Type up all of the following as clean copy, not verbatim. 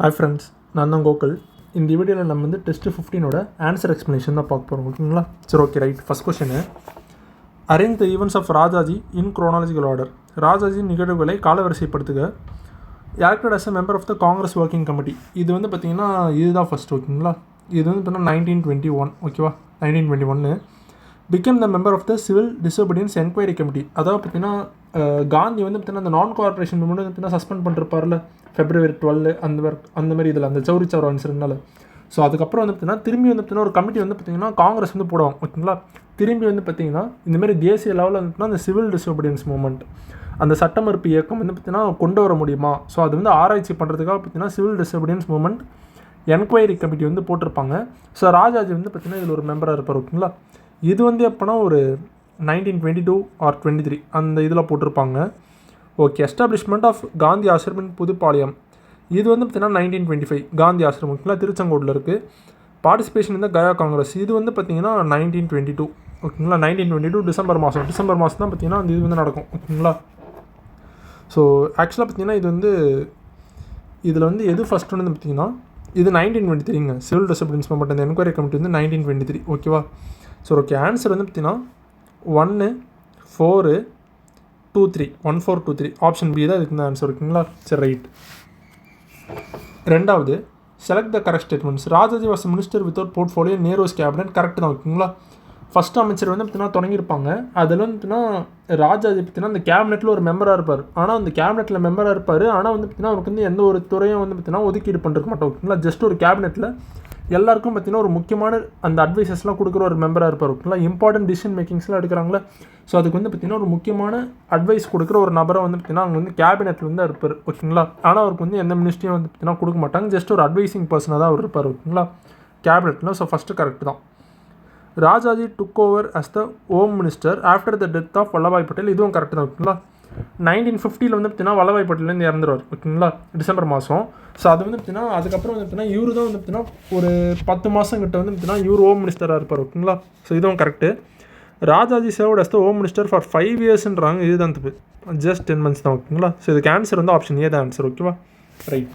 Hi friends, நான் தான் கோகுல். இந்த வீடியோவில் நம்ம வந்து டெஸ்ட் 15ஓட ஆன்சர் எக்ஸ்ப்ளனேஷன் தான் பார்க்க போகிறோம். ஓகேங்களா? சரி, okay, right. First question, arrange the events of Rajaji in chronological order. Rajaji நிகழ்வுகளை காலவரிசைப்படுத்துக. Acted as a member of the Congress working committee. இது வந்து பார்த்திங்கன்னா இதுதான் ஃபஸ்ட். ஓகேங்களா? இது வந்து பார்த்தீங்கன்னா 1921. ஓகேவா? 1921 become the member of the civil disobedience enquiry committee. அதாவது பார்த்தீங்கன்னா காந்தி வந்து பார்த்தீங்கன்னா அந்த நான் கோஆப்ரேஷன் மூமெண்ட் பார்த்தீங்கன்னா சஸ்பெண்ட் பண்ணிருப்பார்ல February 12 அந்த மாதிரி இதில் அந்த சௌரி சௌரா இன்சிடென்ட்னால. ஸோ அதுக்கப்புறம் வந்து பார்த்தீங்கன்னா திரும்பி வந்து பார்த்தீங்கன்னா ஒரு கமிட்டி வந்து பார்த்தீங்கன்னா காங்கிரஸ் வந்து போடுவாங்க. ஓகேங்களா? திரும்பி வந்து பார்த்தீங்கன்னா இந்தமாதிரி தேசிய லெவலில் வந்து பார்த்தீங்கன்னா அந்த சிவில் டிசோபீடியன்ஸ் மூமெண்ட், அந்த சட்ட மறுப்பு இயக்கம் வந்து பார்த்தீங்கன்னா கொண்டு வர முடியுமா, ஸோ அது வந்து ஆராய்ச்சி பண்ணுறதுக்காக பார்த்தீங்கன்னா civil disobedience moment enquiry committee வந்து போட்டிருப்பாங்க. ஸோ ராஜாஜி வந்து பார்த்தீங்கன்னா இதில் ஒரு மெம்பராக இருப்பார். ஓகேங்களா? இது வந்து எப்போனா ஒரு 1922 or 23 அந்த இதில் போட்டிருப்பாங்க. ஓகே. எஸ்டாப்ளிஷ்மெண்ட் ஆஃப் காந்தி ஆசிரமின் புதுப்பாளையம். இது வந்து பார்த்தீங்கன்னா 1925 காந்தி ஆசிரமம். ஓகேங்களா? திருச்செங்கோட்டில் இருக்குது. பார்ட்டிசிபேஷன் இந்த கயா காங்கிரஸ். இது வந்து பார்த்தீங்கன்னா 1922. ஓகேங்களா? 1922 டிசம்பர் மாதம் தான் பார்த்தீங்கன்னா அந்த இது வந்து நடக்கும். ஓகேங்களா? ஸோ ஆக்சுவலாக பார்த்தீங்கன்னா இது வந்து இதில் வந்து எது ஃபஸ்ட் வந்து பார்த்தீங்கன்னா இது 1923ங்க. சிவில் டிசோபீடியன்ஸ் மூமெண்ட் அந்த என்கொயரி கமிட்டி வந்து 1923. ஓகேவா? So okay. ஆன்சர் வந்து பார்த்தீங்கன்னா 1 4 2 3 1 4 2 3 ஆப்ஷன் பி தான் இதுக்கு தான் ஆன்சர். இருக்குங்களா? சரி, ரைட். ரெண்டாவது, select the correct statements. Rajaji was minister without portfolio நேரோஸ் cabinet. Correct தான். ஓகேங்களா? ஃபஸ்ட் அமைச்சர் வந்து பார்த்தீங்கன்னா தொடங்கியிருப்பாங்க. அதில் வந்து பார்த்தீங்கன்னா ராஜாஜி பார்த்தீங்கன்னா அந்த கேபினெட்டில் ஒரு மெம்பராக இருப்பார். ஆனால் அந்த கேபினெட்டில் மெம்பராக இருப்பார். ஆனால் வந்து பார்த்தீங்கன்னா அவருக்கு வந்து எந்த ஒரு துறையும் வந்து பார்த்தீங்கன்னா ஒதுக்கீடு பண்ணிருக்க மாட்டோம். ஓகேங்களா? ஜஸ்ட் ஒரு கேபினெட்டில் எல்லாருக்கும் பார்த்தீங்கன்னா ஒரு முக்கியமான அந்த அட்வைசஸ்லாம் கொடுக்குற ஒரு மெம்பராக இருப்பார். ஓகேங்களா? இம்பார்ட்டன்ட் டிசிஷன் மேக்கிங்ஸ்லாம் எடுக்கிறாங்களே, ஸோ அதுக்கு வந்து பார்த்தீங்கன்னா ஒரு முக்கியமான அட்வைஸ் கொடுக்குற ஒரு நபரை வந்து பார்த்தீங்கன்னா அவங்க வந்து கேபினெட்டில் வந்து இருப்பார். ஓகேங்களா? ஆனால் அவருக்கு வந்து எந்த மினிஸ்ட்ரியும் வந்து பார்த்தீங்கன்னா கொடுக்க மாட்டாங்க. ஜஸ்ட் ஒரு அட்வைசிங் பர்சனாக தான் அவர் இருப்பார். ஓகேங்களா? கேபினெட்டில். ஸோ ஃபஸ்ட்டு கரெக்ட் தான். Rajaji took over as the home minister after the death of Vallabhbhai Patel. இதுவும் கரெக்ட் தான். ஓகேங்களா? 1950 வந்து பார்த்தீங்கன்னா வல்லபாய் பட்டேலேருந்து இறந்துருவார். ஓகேங்களா? டிசம்பர் மாதம். ஸோ அது வந்து பார்த்தீங்கன்னா அதுக்கப்புறம் வந்து பார்த்தீங்கன்னா இவரு தான் வந்து பார்த்தீங்கன்னா ஒரு 10 மாதம் கிட்ட வந்து பார்த்தீங்கன்னா இவர் ஹோம் மினிஸ்டராக இருப்பார். ஓகேங்களா? ஸோ இதுவும் correct. Rajaji served as the home minister for 5 yearsன்றாங்க. இதுதான் தப்பு. ஜஸ்ட் 10 months தான். ஓகேங்களா? ஸோ இதுக்கு ஆன்சர் வந்து ஆப்ஷன் ஏ தான் ஆன்சர். ஓகேவா? ரைட்.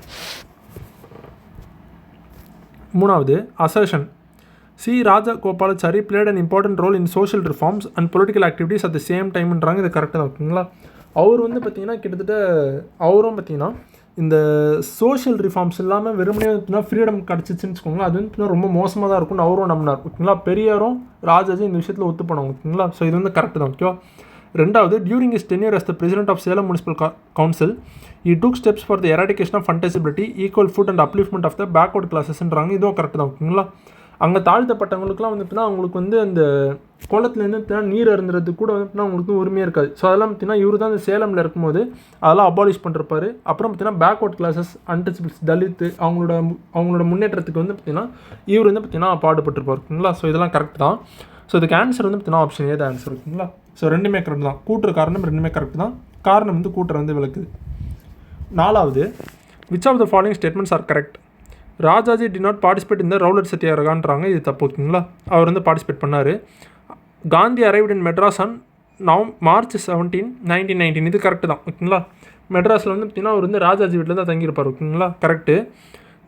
மூணாவது, assertion. C Rajagopalachari played an important role in social reforms and political activities at the same டைம்ன்றாங்க. இது கரெக்டாக தான். ஓகேங்களா? அவர் வந்து பார்த்திங்கன்னா கிட்டத்தட்ட அவரும் பார்த்திங்கன்னா இந்த சோஷியல் ரிஃபார்ம்ஸ் இல்லாமல் வெறுமனே வந்து ஃப்ரீடம் கிடச்சிச்சின்னு வச்சுக்கோங்களேன், அது வந்து ரொம்ப மோசமாக தான் இருக்கும்னு அவரும் நம்பினார். ஓகேங்களா? பெரியாரும் ராஜாஜி இந்த விஷயத்தில் ஒத்து போனாங்க. ஓகேங்களா? ஸோ இது வந்து கரெக்டு தான். ஓகேவா? ரெண்டாவது, during is tenure as the president of Salem municipal council he took steps for the eradication of untouchability equal food and upliftment of the backward கிளாஸஸ்ன்றாங்க. இதுவும் கரெக்டு தான். ஓகேங்களா? அங்கே தாழ்த்தப்பட்டவங்களுக்குலாம் வந்துட்டுனா அவங்களுக்கு வந்து அந்த குளத்துலேருந்து நீர் அருந்துறதுக்கு கூட வந்துட்டுனா அவங்களுக்கு உரிமையாக இருக்காது. ஸோ அதெல்லாம் பார்த்தீங்கன்னா இவர் தான் அந்த சேலமில் இருக்கும்போது அதெல்லாம் அபாலிஷ் பண்ணிருப்பார். அப்புறம் பார்த்தீங்கன்னா பேக்வர்ட் கிளாஸஸ், அன்டச்சபிள்ஸ், தலித்து அவங்களோட முன்னேற்றத்துக்கு வந்து பார்த்தீங்கன்னா இவர் வந்து பார்த்தீங்கன்னா பாடுபட்டிருப்பார். ஓகேங்களா? ஸோ இதெல்லாம் கரெக்ட் தான். ஸோ இதுக்கு ஆன்சர் வந்து பார்த்தீங்கன்னா ஆப்ஷன் ஏ தான் ஆன்சர். ஓகேங்களா? ஸோ ரெண்டுமே கரெக்ட் தான். கூட்டுற காரணம் ரெண்டுமே கரெக்ட் தான். காரணம் வந்து கூட்டுற வந்து விளக்குது. நாலாவது, which of the following statements are correct. Rajaji did not participate இந்த ரவுலட் சத்தியாகிரகான்றாங்க. இது தப்பு. ஓகேங்களா? அவர் வந்து பார்ட்டிசிபேட் பண்ணார். Gandhi arrived in Madras on March 17, 1919. இது கரெக்டு தான். ஓகேங்களா? மெட்ராஸில் வந்து பார்த்தீங்கன்னா அவர் வந்து ராஜாஜி வீட்டில் தான் தங்கியிருப்பார். ஓகேங்களா? Correct.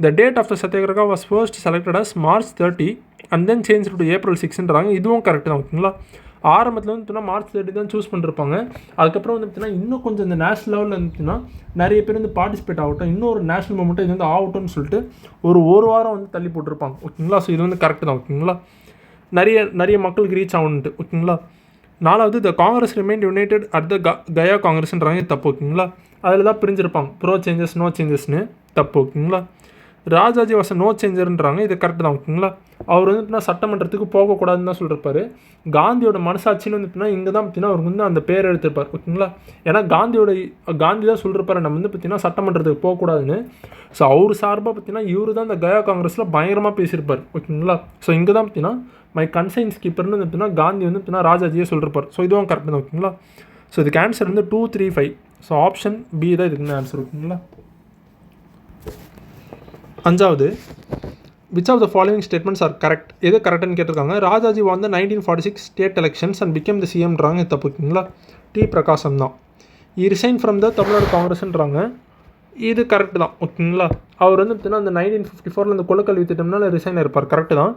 The date of the satyagraha was first selected as March 30 and then change to April 6ன்றாங்க. இதுவும் கரெக்டு தான். ஓகேங்களா? ஆரம்பத்தில் வந்து பார்த்தீங்கன்னா March 30 தான் சூஸ் பண்ணிருப்பாங்க. அதுக்கப்புறம் வந்து பார்த்தீங்கன்னா இன்னும் கொஞ்சம் இந்த நேஷனல் லெவலில் வந்துச்சுன்னா நிறைய பேர் வந்து பார்ட்டிசிபேட் ஆகட்டும், இன்னும் ஒரு நேஷனல் மூமெண்ட்டு இது வந்து ஆகட்டும்னு சொல்லிட்டு ஒரு வாரம் வந்து தள்ளி போட்டிருப்பாங்க. ஓகேங்களா? ஸோ இது வந்து கரெக்டு தான். ஓகேங்களா? நிறைய மக்களுக்கு ரீச் ஆகணுன்ட்டு. ஓகேங்களா? நாலாவது, the Congress remained united at the Gaya காங்கிரஸ்ன்றாங்க. தப்பு. ஓகேங்களா? அதில் தான் பிரிஞ்சிருப்பாங்க. ப்ரோ சேஞ்சஸ், நோ சேஞ்சஸ்னு. தப்பு. ஓகேங்களா? ராஜாஜி வாச நோ சேஞ்சர்ன்றாங்க. இது கரெக்டு தான். ஓகேங்களா? அவர் வந்து பார்த்தீங்கன்னா சட்டமன்றத்துக்கு போகக்கூடாதுன்னு தான் சொல்லியிருப்பார். காந்தியோட மனசாட்சின்னு வந்து பார்த்தீங்கன்னா இங்கே தான் பார்த்தீங்கன்னா அவருக்கு வந்து அந்த பேர் எடுத்திருப்பார். ஓகேங்களா? ஏன்னா காந்தி தான் சொல்லியிருப்பார் நம்ம வந்து பார்த்தீங்கன்னா சட்டமன்றத்துக்கு போகக்கூடாதுன்னு. ஸோ அவர் சார்பாக பார்த்தீங்கன்னா இவர் தான் இந்த கயா காங்கிரஸில் பயங்கரமாக பேசியிருப்பார். ஓகேங்களா? ஸோ இங்கே தான் பார்த்தீங்கன்னா மை கன்சைன்ஸ் கீப்பர்னு வந்து பார்த்தீங்கன்னா காந்தி வந்து பார்த்தீங்கன்னா ராஜாஜியே சொல்லியிருப்பார். ஸோ இதுவும் கரெக்டு தான். ஓகேங்களா? ஸோ இதுக்கு ஆன்சர் வந்து 2 3 5. ஸோ ஆப்ஷன் பி தான் இதுக்கு ஆன்சர். ஓகேங்களா? அஞ்சாவது, which of the following statements are correct. எது கரெக்டுன்னு கேட்டிருக்காங்க. Rajaji won the 1946 state elections and become the சிஎம்ன்றாங்க. தப்பு. ஓகேங்களா? டி பிரகாசம் தான். ரிசைன் ஃப்ரம் த தமிழ்நாடு காங்கிரஸ்ன்றாங்க. இது கரெக்டு தான். ஓகேங்களா. அவர் வந்து பார்த்தீங்கன்னா அந்த 1954 அந்த குலக்கல்வி திட்டம்னால ரிசைன் ஆயிருப்பார். கரெக்டு தான்.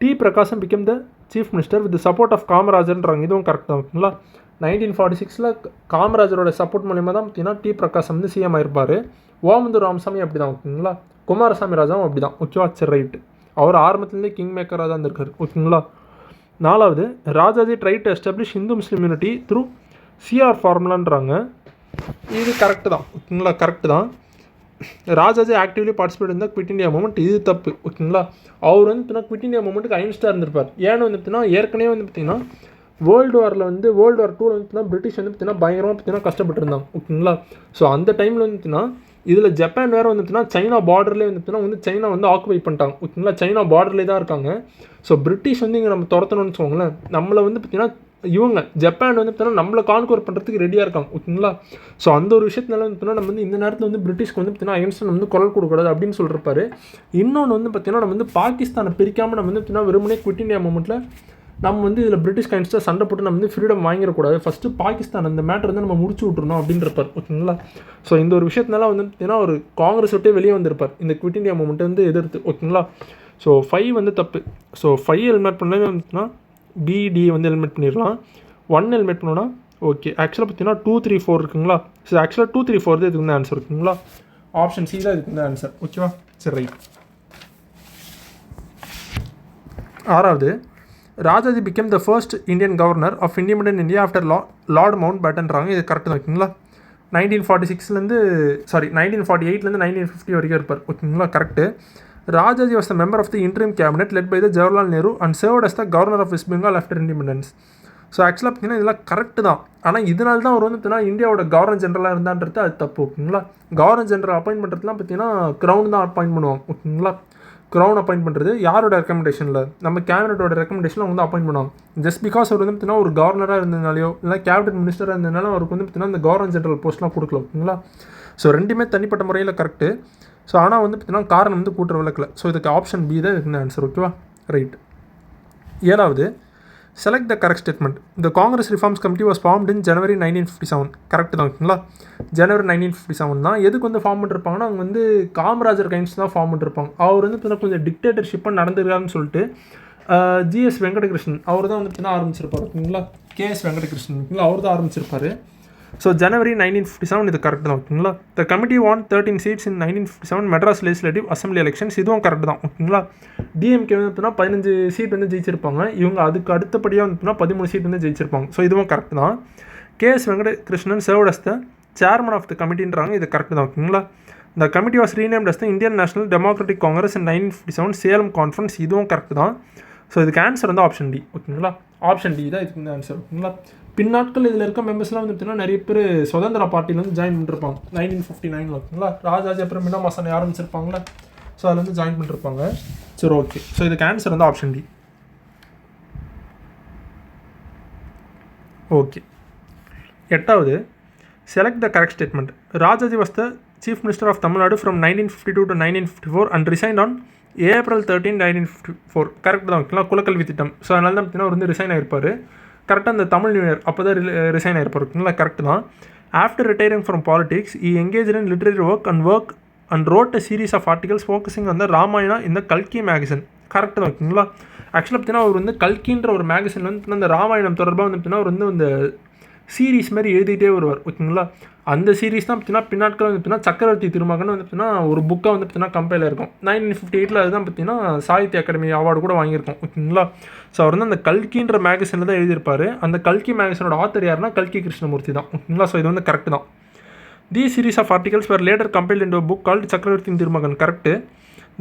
T Prakasam become the chief minister with support of காமராஜர்ன்றாங்க. இதுவும் கரெக்ட் தான். ஓகேங்களா. 1946 காமராஜரோட சப்போர்ட் மூலிமா தான் பார்த்தீங்கன்னா டி பிரகாசம் வந்து சிஎம் ஆயிருப்பார். ஓமந்தூர் ராமசாமி அப்படி தான். ஓகேங்களா. குமாரசாமி ராஜாவும் அப்படி தான். ஓகேவா. சரி ரைட்டு. அவர் ஆரம்பத்துலேருந்தே கிங் மேக்கராக தான் இருந்திருக்காரு. ஓகேங்களா. 4வது Rajaji try to establish Hindu Muslim unity through CR ஃபார்முலான்றாங்க. இது கரெக்டு தான். ஓகேங்களா. கரெக்டு தான். ராஜாஜி ஆக்டிவ்லி பார்ட்டிசிபேட் இந்த குவிட் இந்தியா மூமெண்ட். இது தப்பு. ஓகேங்களா. அவர் வந்து பார்த்தீங்கன்னா குவிட் இந்தியா மூமெண்ட்டுக்கு அகைன்ஸ்டாக இருந்திருப்பார். ஏன்னு வந்து பார்த்தீங்கன்னா ஏற்கனவே வந்து பார்த்தீங்கன்னா வேர்ல்டு வார் 2 வந்து பார்த்தீங்கன்னா பிரிட்டிஷ் வந்து பார்த்தீங்கன்னா பயங்கரமாக பார்த்தீங்கன்னா கஷ்டப்பட்டுருந்தாங்க. ஓகேங்களா. ஸோ அந்த டைமில் வந்து பார்த்தீங்கன்னா இதில் ஜப்பான் வேறு வந்து பார்த்தீங்கன்னா சைனா பார்டர்லேயே வந்து பார்த்தீங்கன்னா சைனா வந்து ஆக்குபை பண்ணிட்டாங்க. ஓகேங்களா. சைனா பார்டர்லேயே தான் இருக்காங்க. ஸோ பிரிட்டிஷ் வந்து இங்கே நம்ம துரத்தணும்னு வச்சுக்கோங்களேன். நம்மளை வந்து பார்த்தீங்கன்னா இவங்க ஜப்பான் வந்து பார்த்தீங்கன்னா நம்மளை கான்கோர் பண்ணுறதுக்கு ரெடியாக இருக்காங்க. ஓகேங்களா. ஸோ அந்த ஒரு விஷயத்தினால வந்து பார்த்தீங்கன்னா நம்ம வந்து இந்த நேரத்தில் வந்து பிரிட்டிஷ்க்கு வந்து பார்த்தீங்கன்னா அகேன்ஸ்ட் நம்ம வந்து குரல் கொடுக்கூடாது அப்படின்னு சொல்லிருப்பாரு. இன்னொன்று வந்து பார்த்தீங்கன்னா நம்ம வந்து பாகிஸ்தானை பிரிக்காமல் நம்ம வந்து பார்த்தீங்கன்னா வெறுமனே குவிட் இந்தியா மூமெண்ட்டில் நம்ம வந்து இதில் பிரிட்டிஷ் அகேன்ஸ்டாக சண்டை போட்டு நம்ம வந்து ஃப்ரீடம் வாங்கிடக்கூடாது. ஃபஸ்ட்டு பாகிஸ்தான் அந்த மேட்டர் வந்து நம்ம முடிச்சு விட்ருணும் அப்படின்றப்பார். ஓகேங்களா. ஸோ இந்த ஒரு விஷயத்தினால வந்து பார்த்தீங்கன்னா ஒரு காங்கிரஸ் விட்டே வெளியே வந்திருப்பார் இந்த குவிட் இந்தியா மூமெண்ட்டை வந்து எதிர்த்து. ஓகேங்களா. ஸோ 5 வந்து தப்பு. ஸோ 5 ஹெல்மெட் பண்ணவே வந்துச்சுன்னா பிடி வந்து ஹெல்மெட் பண்ணிடலாம். 1 ஹெல்மெட் பண்ணோன்னா ஓகே. ஆக்சுவலாக பார்த்தீங்கன்னா 2, 3, 4 இருக்குங்களா. ஸோ ஆக்சுவலாக 2, 3, 4 தான் இதுக்கு வந்து ஆன்சர். இருக்குங்களா. ஆப்ஷன் சி தான் இதுக்கு வந்து ஆன்சர். ஓகேவா. சரி ரைட். 6வது Rajaji become the first Indian governor of independent India after Lord Mount பேட்டன்றாங்க. இது கரெக்டு தான். ஓகேங்களா. 1948 1950 வரைக்கும் இருப்பார். ஓகேங்களா. Correct. Rajaji was the member of the interim cabinet led by the Jawaharlal Nehru and served as the governor of West Bengal after independence. So ஆக்சுவலாக பார்த்தீங்கன்னா இதெல்லாம் கரெக்டு தான். ஆனால் இதனால தான் அவர் வந்து பார்த்தீங்கன்னா இந்தியாவோட கவர்னர் ஜெனரலாக இருந்தான்றது அது தப்பு. ஓகேங்களா. கவர்னர் ஜெனரல் அப்பாயின்ட் பண்ணுறதுலாம் பார்த்தீங்கன்னா க்ரௌன் தான் அப்பாயின்ட் பண்ணுவாங்க. ஓகேங்களா. க்ரௌன் அப்பாயின்ட் பண்ணுறது யாரோட ரெக்கமெண்டேஷனில் நம்ம கேபினெட்டோட ரெக்கமெண்டேஷனில் அவங்க வந்து அப்பாயின்ட் பண்ணுவாங்க. ஜஸ்ட் பிகாஸ் அவர் வந்து பார்த்தீங்கன்னா ஒரு கவர்னராக இருந்ததுனாலையோ இல்லை கேபினெட் மினிஸ்டராக இருந்ததுனால அவருக்கு வந்து பார்த்தீங்கன்னா இந்த கவர்னர் ஜெனரல் போஸ்ட்லாம் கொடுக்கல. ஓகேங்களா. ஸோ ரெண்டுமே தனிப்பட்ட முறையில் கரெக்டு. ஸோ ஆனால் வந்து பார்த்தீங்கன்னா காரணம் வந்து கூட்டுற விளக்கல. ஸோ இதுக்கு ஆப்ஷன் பி தான் இதுக்கு ஆன்சர். ஓகேவா. ரைட். 7வது select the correct statement. The Congress reforms committee was formed in January 1957. Correct தான். ஓகேங்களா. ஜனவரி 1957 தான். எதுக்கு வந்து ஃபார்ம் பண்ணிருப்பாங்கன்னா அவங்க வந்து காமராஜர் கைன்ஸ் தான் ஃபார்ம் பண்ணிருப்பாங்க. அவர் வந்து பார்த்தீங்கன்னா கொஞ்சம் டிக்டேட்டர்ஷிப்பாக நடந்துருக்காருன்னு சொல்லிட்டு ஜிஎஸ் வெங்கடகிருஷ்ணன் அவர் தான் வந்து பார்த்தீங்கன்னா ஆரம்பிச்சிருப்பார். ஓகேங்களா. கேஎஸ் வெங்கடகிருஷ்ணன். ஓகேங்களா. அவர் தான் ஆரம்பிச்சிருப்பார். ஸோ ஜனவரி 1957 இது கரெக்ட் தான். ஓகேங்களா. The committee won 13 seats in 1957 Madras legislative assembly elections. இதுவும் கரெக்ட் தான். ஓகேங்களா. டிஎம்கே வந்து பார்த்தீங்கன்னா 15 சீட் வந்து ஜெயிச்சிருப்பாங்க. இவங்க அதுக்கு அடுத்தபடியாக வந்து பார்த்தீங்கன்னா 13 சீட் வந்து ஜெயிச்சிருப்பாங்க. ஸோ இதுவும் கரெக்ட் தான். KS Venkatakrishnan served as the chairman of the கமிட்டின்றாங்க. இது கரெக்ட் தான். ஓகேங்களா. The committee was renamed as the Indian national democratic Congress in 1957 Salem conference. இதுவும் கரெக்ட் தான். ஸோ இதுக்கு ஆன்சர் வந்து ஆப்ஷன் டி. ஓகேங்களா. ஆப்ஷன் டி தான் இதுக்கு வந்து ஆன்சர். ஓகேங்களா. பின்னாட்கள் இதில் இருக்க மெம்பர்ஸ்லாம் வந்து பார்த்தீங்கன்னா நிறைய பேர் சுதந்திர பார்ட்டியில் வந்து ஜாயின் பண்ணிருப்பாங்க 1959. ஓகேங்களா. ராஜாஜி அப்புறம் மீனா மாசானை ஆரம்பிச்சிருப்பாங்களே. ஸோ அதில் வந்து ஜாயின் பண்ணிருப்பாங்க. சரி ஓகே. ஸோ இதுக்கு ஆன்சர் வந்து ஆப்ஷன் டி. ஓகே. 8வது select the correct statement. Rajaji was the chief minister of Tamil Nadu from 1952 to 1954 and resign on April 13, 1954. Correct தான். ஓகேங்களா. குலக்கல்வி திட்டம். ஸோ அதனால தான் பார்த்தீங்கன்னா அவர் வந்து ரிசைன் ஆகிருப்பார். கரெக்டாக அந்த தமிழ் நியூ இயர் அப்போ தான் ரிசைன் ஆகிருப்பார். ஓகேங்களா. கரெக்ட் தான். After retiring from politics he engaged in literary work and wrote a series of articles focusing அந்த ராமாயணா இந்த கல்கி மேகசின். கரெக்ட் தான். ஓகேங்களா. ஆக்சுவலாக பார்த்தீங்கன்னா அவர் வந்து கல்கின்ற ஒரு மேகசின் வந்து அந்த ராமாயணம் தொடர்பாக வந்து பார்த்தீங்கன்னா அவர் வந்து இந்த சீரீஸ் மாதிரி எழுதிட்டே வருவார். ஓகேங்களா. அந்த சீரீஸ் தான் பார்த்தீங்கன்னா பின்னாட்கள் வந்து பார்த்தீங்கன்னா சக்கரவர்த்தி திருமகன் வந்து பார்த்தீங்கன்னா ஒரு புக்காக வந்து பார்த்தீங்கன்னா கம்பைல் இருக்கும். 1958 அதுதான் பார்த்தீங்கன்னா சாகித்ய அகாடமி அவார்டு கூட வாங்கியிருக்கோம். ஓகேங்களா. ஸோ அவர் வந்து அந்த கல்கின்ற மேகசினில் தான் எழுதியிருப்பார். அந்த கல்கி மேகசினோட ஆத்தர் யாருன்னா கல்கி கிருஷ்ணமூர்த்தி தான். ஓகேங்களா. ஸோ இது வந்து கரெக்ட் தான். The series of articles were later compiled into book called Chakravarthi Thirumagan. Correct.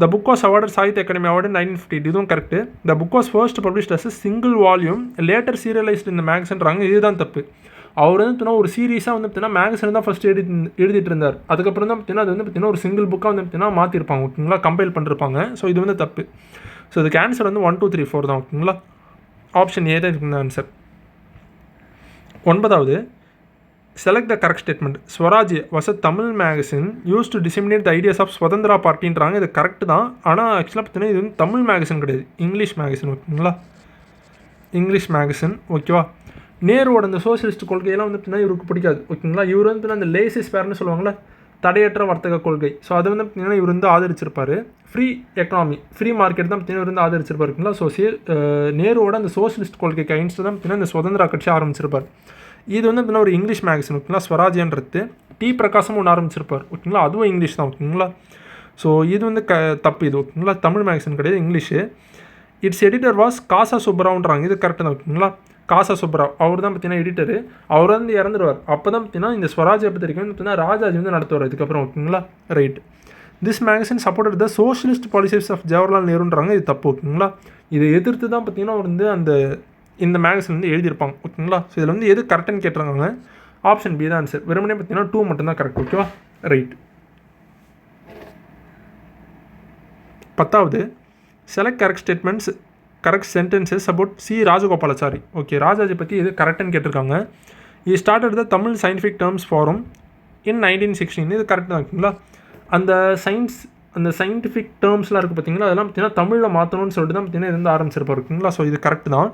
The book was awarded Sahitya Akademi award 1958. இதுவும் correct. The book was first published as single volume later serialised இந்த மேகசின்றாங்க. இதுதான் தப்பு. அவர் வந்து பார்த்தீங்கன்னா ஒரு சீரீஸாக வந்து பார்த்தீங்கன்னா மேகசின் தான் ஃபஸ்ட்டு எழுதிட்டு இருந்தார். அதுக்கப்புறம் தான் பார்த்தீங்கன்னா அது வந்து பார்த்தீங்கன்னா ஒரு சிங்கிள் புக்காக வந்து பார்த்தீங்கன்னா மாற்றிருப்பாங்க. ஓகேங்களா. கம்பைல் பண்ணிருப்பாங்க. ஸோ இது வந்து தப்பு. ஸோ இதுக்கு ஆன்சர் வந்து 1, 2, 3, 4 தான். ஓகேங்களா. ஆப்ஷன் ஏ தான் இதுக்கு ஆன்சர். 9வது select the correct statement. Swaraj was a Tamil magazine use to disseminate the ideas of Swatantra பார்ட்டின்றாங்க. இது கரெக்ட் தான். ஆனால் ஆக்சுவலாக பார்த்தீங்கன்னா இது வந்து தமிழ் மேகசின் கிடையாது, இங்கிலீஷ் மேகசின். ஓகேங்களா. English magazine. ஓகேவா. நேருவோட அந்த சோசியலிஸ்ட் கொள்கையெல்லாம் வந்து பார்த்தீங்கன்னா இவருக்கு பிடிக்காது. ஓகேங்களா. இவர் வந்து அந்த லேசி ஸ்பேர்னு சொல்லுவாங்களே தடையற்ற வர்த்தக கொள்கை. ஸோ அது வந்து பார்த்திங்கன்னா இவர் வந்து ஆதரிச்சிருப்பார். ஃப்ரீ எக்கனாமி, ஃப்ரீ மார்க்கெட் தான் பார்த்திங்கன்னா இவர் வந்து ஆதரிச்சிருப்பாருங்களா. ஸோ நேருவோட அந்த சோஷியலிஸ்ட் கொள்கைக்கு அகைன்ஸ்ட் தான் பார்த்திங்கன்னா இந்த சுதந்திரா கட்சி ஆரம்பிச்சிருப்பார். இது வந்து பார்த்திங்கன்னா ஒரு இங்கிலீஷ் மேகசின் ஓகேங்களா. ஸ்வராஜ்யன்றது டி பிரகாசம் ஒன்று ஆரம்பிச்சிருப்பார் ஓகேங்களா. அதுவும் இங்கிலீஷ் தான் ஓகேங்களா. ஸோ இது வந்து தப்பு இது ஓகேங்களா. தமிழ் மேகசின் கிடையாது, இங்கிலீஷு. இட்ஸ் எடிட்டர் வாஸ் காசா சுப்பராவ்ன்றாங்க. இது கரெக்டாக தான் ஓகேங்களா. காசா சுப்பராவ் அவர் தான் பார்த்தீங்கன்னா எடிட்டரு. அவர் வந்து இறந்துருவார். அப்போ தான் பார்த்தீங்கன்னா இந்த ஸ்வராஜ் பத்திரிக்கை வந்து பார்த்தீங்கன்னா ராஜாஜி வந்து நடத்துவார் இதுக்கப்புறம் ஓகேங்களா. Right. This magazine supported the socialist policies of Jawaharlal நேருன்றாங்க. இது தப்பு ஓகேங்களா. இதை எதிர்த்து தான் பார்த்தீங்கன்னா வந்து இந்த மேகசின் வந்து எழுதியிருப்பாங்க ஓகேங்களா. ஸோ இதில் வந்து எது கரெக்டுன்னு கேட்டுறாங்க. ஆப்ஷன் பி தான் ஆன்சர். வெறுமனே பார்த்தீங்கன்னா 2 மட்டும்தான் கரெக்ட் ஓகேவா. ரைட். 10வது select correct statements correct sentences about C Rajagopalachari. Okay, Rajaji பற்றி எது கரெக்டுன்னு கேட்டிருக்காங்க. He started the Tamil scientific terms forum in 1916. இது கரெக்ட் தான் ஓகேங்களா. அந்த சயின்டிஃபிக் டேர்ம்ஸ்லாம் இருக்குது பார்த்தீங்களா, அதெல்லாம் பார்த்தீங்கன்னா தமிழில் மாற்றணும்னு சொல்லிட்டு தான் பார்த்தீங்கன்னா இது வந்து ஆரம்பிச்சிருப்பார் ஓகேங்களா. ஸோ இது கரெக்ட் தான்.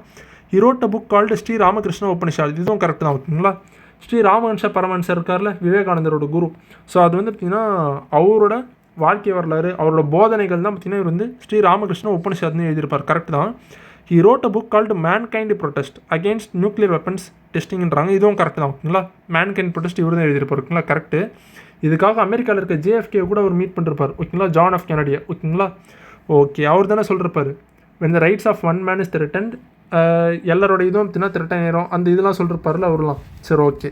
He wrote a book called Sri Ramakrishna Upanishad. இதுவும் கரெக்ட் தான் ஓகேங்களா. ஸ்ரீ ராமகிருஷ்ண பரமஹன்சர் இருக்கார்ல, விவேகானந்தரோட குரு. ஸோ அது வந்து பார்த்திங்கன்னா அவரோட வாழ்க்கை வரலாறு, அவரோட போதனைகள் தான் பார்த்திங்கன்னா இவர் வந்து ஸ்ரீ ராமகிருஷ்ண உபனிஷாத்னு எழுதியிருப்பார். கரெக்ட் தான். He wrote a book called mankind protest against nuclear weapons டெஸ்டிங்கிறாங்க. இதுவும் கரெக்ட் தான் ஓகேங்களா. மேன்கைண்ட் ப்ரொடெஸ்ட் இவர் தான் எழுதியிருப்பார் ஓகேங்களா. கரெக்டு. இதுக்காக அமெரிக்காவில் இருக்க JFK கூட அவர் மீட் பண்ணிருப்பார் ஓகேங்களா. ஜான் ஆஃப் கெனடியா ஓகேங்களா. ஓகே, அவர் தானே சொல்லிருப்பார் when the rights of one man is threatened, எல்லாரோட இதுவும் பார்த்திங்கன்னா த்ரெட்டன் ஆயிரும் அந்த இதெல்லாம் சொல்லிருப்பார்ல அவர்லாம். சரி ஓகே.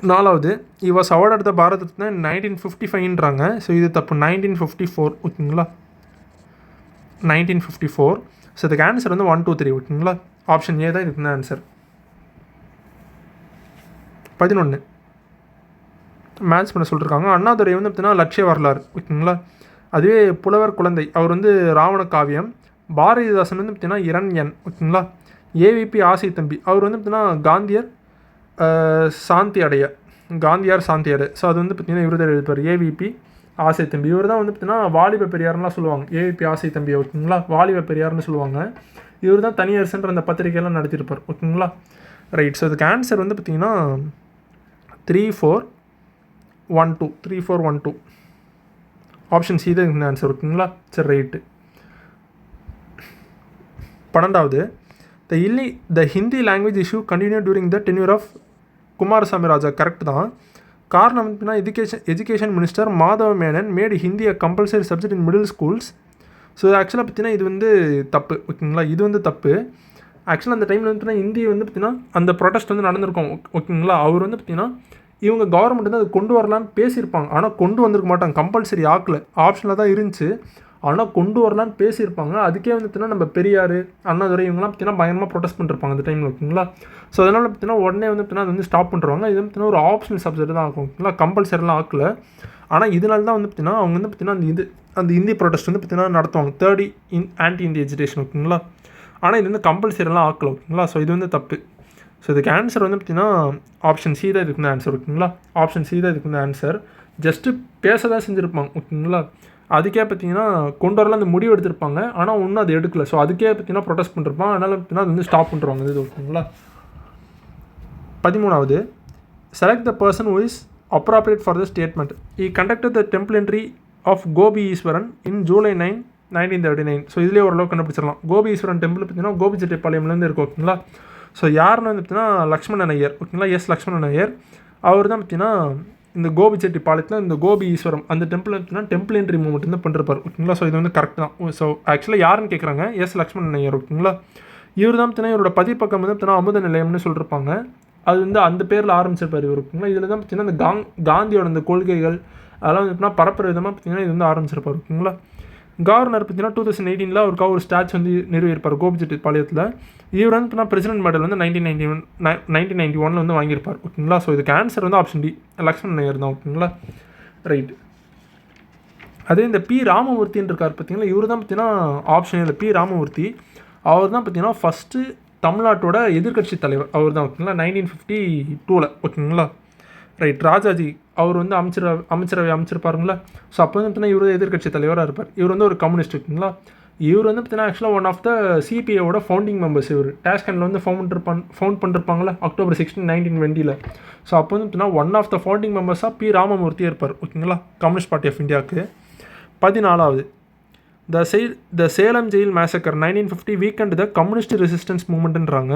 4வது he was awarded the Bharat Ratna 1955ன்றாங்க. ஸோ இது தப்பு. 1954 ஓகேங்களா. 1954. ஸோ இதுக்கு ஆன்சர் வந்து 1 2 3 ஓகேங்களா. ஆப்ஷன் ஏ தான் இதுக்கு தான் ஆன்சர். 11 மேட்ச் பண்ண சொல்லியிருக்காங்க. அண்ணாதுரை வந்து பார்த்தீங்கன்னா லட்சிய வரலாறு ஓகேங்களா. அதுவே புலவர் குழந்தை அவர் வந்து ராவண காவியம். பாரதிதாசன் வந்து பார்த்தீங்கன்னா இரண்யன் ஓகேங்களா. ஏவிபி ஆசை தம்பி அவர் வந்து பார்த்தீங்கன்னா காந்தியார் சாந்தி அடைய. ஸோ அது வந்து பார்த்தீங்கன்னா இவர் தான் எழுதிப்பார். ஏவிபி ஆசை தம்பி இவர் தான் வந்து பார்த்தீங்கன்னா வாலிப பெரியார்லாம் சொல்லுவாங்க. ஏவிபி ஆசை தம்பி ஓகேங்களா. வாலிப பெரியார்னு சொல்லுவாங்க. இவர் தான் தனியரசுன்ற அந்த பத்திரிகையெல்லாம் நடத்தியிருப்பார் ஓகேங்களா. ரைட். ஸோ இதுக்கு ஆன்சர் வந்து பார்த்தீங்கன்னா 3 4 1 2 3 4 1 2. ஆப்ஷன் சி தான் இந்த ஆன்சர் ஓகேங்களா. சரி ரைட்டு. 12வது the Hindi language issue continue during the tenure of Kumaraswamy Raja. Correct தான். காரணம் வந்துன்னா education minister Madhava Menon made Hindi a compulsory subject in middle schools. So ஆக்சுவலாக பார்த்தீங்கன்னா இது வந்து தப்பு ஓகேங்களா. இது வந்து தப்பு. ஆக்சுவலாக அந்த டைமில் வந்து ஹிந்தி வந்து பார்த்திங்கன்னா அந்த ப்ரொடெஸ்ட் வந்து நடந்திருக்கும் ஓகேங்களா. அவர் வந்து பார்த்திங்கன்னா இவங்க கவர்மெண்ட் வந்து அது கொண்டு வரலான்னு பேசியிருப்பாங்க. ஆனால் கொண்டு வந்திருக்க மாட்டாங்க. கம்பல்சரி ஆக்கல, ஆப்ஷனில் தான் இருந்துச்சு. ஆனால் கொண்டு வரலான்னு பேசியிருப்பாங்க. அதுக்கே வந்து பார்த்தீங்கன்னா நம்ம பெரியார் அண்ணாதுரை இவங்கலாம் பார்த்தீங்கன்னா பயங்கரமாக ப்ரொடெஸ்ட் பண்ணிருப்பாங்க அந்த டைமில் ஓகேங்களா. ஸோ அதனால் பார்த்தீங்கன்னா உடனே வந்து பார்த்தீங்கன்னா அது வந்து ஸ்டாப் பண்ணுறாங்க. இது வந்து பார்த்தீங்கன்னா ஒரு ஆப்ஷனல் சப்ஜெக்ட் தான் ஆகும் ஓகேங்களா. கம்பல்சரிலாம் ஆக்கல. ஆனால் இதனால தான் வந்து பார்த்தீங்கன்னா அவங்க வந்து பார்த்தீங்கன்னா அந்த ஹிந்தி ப்ரொடெஸ்ட் வந்து பார்த்தீங்கன்னா நடத்துவாங்க. தேர்ட் ஆன்டி இந்தி எஜுகேஷன் ஓகேங்களா. ஆனால் இது வந்து கம்பல்சரிலாம் ஆக்கல ஓகேங்களா. ஸோ இது வந்து தப்பு. ஸோ இதுக்கு ஆன்சர் வந்து பார்த்தீங்கன்னா ஆப்ஷன் சி தான் இதுக்கு வந்து ஆன்சர் ஓகேங்களா. ஆப்ஷன் சி தான் இதுக்கு வந்து ஆன்சர். ஜஸ்ட்டு பேச தான் செஞ்சுருப்பாங்க ஓகேங்களா. அதுக்கே பார்த்தீங்கன்னா கொண்டு வரலாம் அந்த முடிவு எடுத்திருப்பாங்க. ஆனால் ஒன்றும் அது எடுக்கல. ஸோ அதுக்கே பார்த்தீங்கன்னா ப்ரொடெஸ்ட் பண்ணிருப்பாங்க. அதனால் பார்த்தீங்கன்னா அது வந்து ஸ்டாப் பண்ணுறாங்க இது ஓகேங்களா. 13வது select the person who is appropriate for the statement. He conducted the temple entry of Gopi Eswaran in July 9, 1939. So இதுலேயே ஓரளவுக்கு கண்டுபிடிச்சிடலாம். கோபி ஈஸ்வரன் டெம்பிள் பார்த்தீங்கன்னா கோபிச்செட்டிப்பாளையம்லேருந்து இருக்குது ஓகேங்களா. ஸோ யாருன்னு வந்து பார்த்தீங்கன்னா லக்ஷ்மணன் ஐயர் ஓகேங்களா. லக்ஷ்மணன் ஐயர் அவர் தான் பார்த்தீங்கன்னா இந்த கோபிச்செட்டிப்பாளையத்தில் இந்த கோபி ஈஸ்வரம் அந்த டெம்பிள் பார்த்தீங்கன்னா டெம்பிள் என்ட்ரி மூவ்மெண்ட் வந்து பண்ணிருப்பார் ஓகேங்களா. ஸோ இது வந்து கரெக்ட் தான். ஸோ ஆக்சுவலாக யாருன்னு கேட்குறாங்க, லக்ஷ்மணன் ஐயர் ஓகேங்களா. இவர் தான் பார்த்தீங்கன்னா இவரோட பதிப்பக்கம் வந்து பார்த்தீங்கன்னா அமுத நிலையம்னு சொல்லியிருப்பாங்க. அது வந்து அந்த பேரில் ஆரம்பிச்சிருப்பார் இவர் ஓகேங்களா. இதில் தான் பார்த்தீங்கன்னா இந்த காந்தியோட இந்த கொள்கைகள் அதெல்லாம் வந்து பார்த்தீங்கன்னா பரப்புற விதமாக பார்த்தீங்கன்னா இது வந்து ஆரம்பிச்சிருப்பார் ஓகேங்களா. கவர்னர் பார்த்தீங்கன்னா 2018 அவருக்காக ஒரு ஸ்டாச்சு வந்து நிறுவியிருப்பார் கோபிச்செட்டிப்பாளையத்தில். இவர் வந்து பார்த்தீங்கன்னா பிரசிடென்ட் மெடல் வந்து 1991 வந்து வாங்கியிருப்பார் ஓகேங்களா. ஸோ இதுக்கு ஆன்சர் வந்து ஆப்ஷன் டி லக்ஷ்மணன் ஐயர் தான் ஓகேங்களா. ரைட். அதே இந்த பி ராமமூர்த்தின்னு இருக்கார் பார்த்தீங்கன்னா இவர் தான் பார்த்தீங்கன்னா ஆப்ஷன் இல்லை பி ராமமூர்த்தி. அவர் தான் பார்த்தீங்கன்னா ஃபஸ்ட்டு தமிழ்நாட்டோட எதிர்கட்சி தலைவர் அவர் தான் ஓகேங்களா. 1952 ஓகேங்களா. ரைட். ராஜாஜி அவர் வந்து அமைச்சரவை அமைச்சிருப்பாருங்களா. ஸோ அப்போ வந்து பார்த்தீங்கன்னா இவர் எதிர்கட்சி தலைவராக இருப்பார். இவர் வந்து ஒரு கம்யூனிஸ்ட் ஓகேங்களா. இவர் வந்து பார்த்தீங்கன்னா ஆக்சுவலாக ஒன் ஆஃப் த சிபிஐயோட ஃபவுண்டிங் மெம்பர்ஸ். இவர் டேஷ்கண்டில் வந்து ஃபவுண்ட் பண்ணிருப்பாங்களே October 16, 1920. ஸோ அப்போ வந்து பார்த்தீங்கன்னா ஒன் ஆஃப் த ஃபவுண்டிங் மெம்பர்ஸாக பி ராமமூர்த்தியாக இருப்பார். ஓகேங்களா, கம்யூனிஸ்ட் பார்ட்டி ஆஃப் இந்தியாவுக்கு. 14வது the Salem jail massacre 1950 weakened the communist resistance மூவ்மெண்ட்டுன்றாங்க.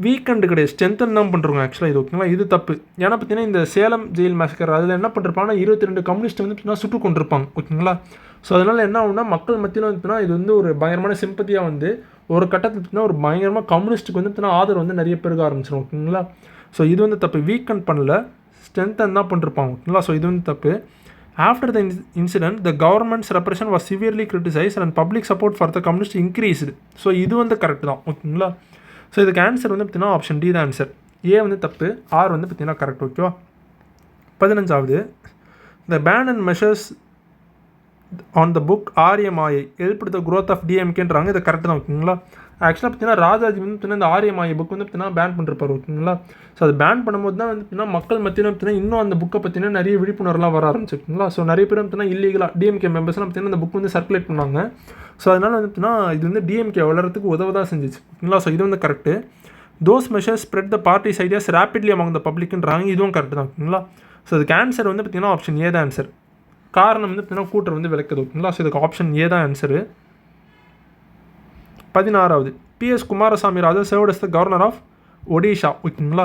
வீக்கெண்டு கிடையாது, ஸ்ட்ரென்தன் தான் பண்ணுறோங்க ஆக்சுவலாக இது. ஓகேங்களா, இது தப்பு. ஏன்னா பார்த்தீங்கன்னா இந்த சேலம் ஜெயில் மேசக்கர் அதில் என்ன பண்ணிருப்பாங்கன்னா 22 கம்யூனிஸ்ட் வந்து பார்த்தீங்கன்னா சுட்டு கொண்டிருப்பாங்க. ஓகேங்களா, ஸோ அதனால் என்ன ஆகுனா மக்கள் மத்தியில் வந்து இது வந்து ஒரு பயங்கரமான சிம்பத்தியாக வந்து ஒரு கட்டத்தில் பார்த்தீங்கன்னா ஒரு பயங்கரமாக கம்யூனிஸ்ட்டுக்கு வந்து பார்த்தீங்கன்னா ஆதரவு வந்து நிறைய பேருக்கு ஆரம்பிச்சிடும். ஓகேங்களா, ஸோ இது வந்து தப்பு. வீக்கெண்ட் பண்ணல, ஸ்ட்ரென்தன் தான் பண்ணிருப்பாங்க. ஓகேங்களா, ஸோ இது வந்து தப்பு. After the incident, the government's repression was severely criticized and public support for the communist increased. So இது வந்து கரெக்ட் தான். ஓகேங்களா, ஸோ இதுக்கு ஆன்சர் வந்து பார்த்தீங்கன்னா ஆப்ஷன் டி தான் ஆன்சர். ஏ வந்து தப்பு, ஆர் வந்து பார்த்தீங்கன்னா கரெக்ட். ஓகேவா. 15வது the ban and measures on the book ஆரியமாயை helped the growth of DMKன்றாங்க. இது கரெக்ட் தான். ஓகேங்களா, ஆக்சுவலாக பார்த்தீங்கன்னா ராஜாஜி வந்து பார்த்தீங்கன்னா இந்த ஆரியமாயை புக் வந்து பார்த்தீங்கன்னா பேன் பண்ணிருப்பார். ஓகேங்களா, ஸோ அது பேன் பண்ணும்போது தான் வந்து பார்த்தீங்கன்னா மக்கள் மத்தியில் பார்த்தீங்கன்னா இன்னும் அந்த புக்கை பார்த்தீங்கன்னா நிறைய விழிப்புணர்வுலாம் வர ஆரம்பிச்சு. ஓகேங்களா, ஸோ நிறைய பேர் பார்த்தீங்கன்னா இல்லீகலாக டிஎம்கே மெம்பர்ஸ்லாம் பார்த்தீங்கன்னா இந்த புக் வந்து சர்க்குலேட் பண்ணாங்க. ஸோ அதனால் வந்து பார்த்தீங்கன்னா இது வந்து டிஎம்கே வளர்கிறதுக்கு உதவதான் செஞ்சிச்சு. ஓகேங்களா, ஸோ இது வந்து correct. Those measures spread the party's ideas rapidly among the பப்ளிக்ன்றாங்க. இதுவும் கரெக்ட் தான். ஓகேங்களா, ஸோ இதுக்கு ஆன்சர் வந்து பார்த்தீங்கன்னா ஆப்ஷன் ஏ தான் ஆன்சர். காரணம் வந்து பார்த்தீங்கன்னா கூட்டர் வந்து விளக்குது. ஓகேங்களா, ஸோ இதுக்கு ஆப்ஷன் ஏ தான் ஆன்சரு. 16வது PS Kumaraswamy Raja served as the governor of Odisha. ஓகேங்களா,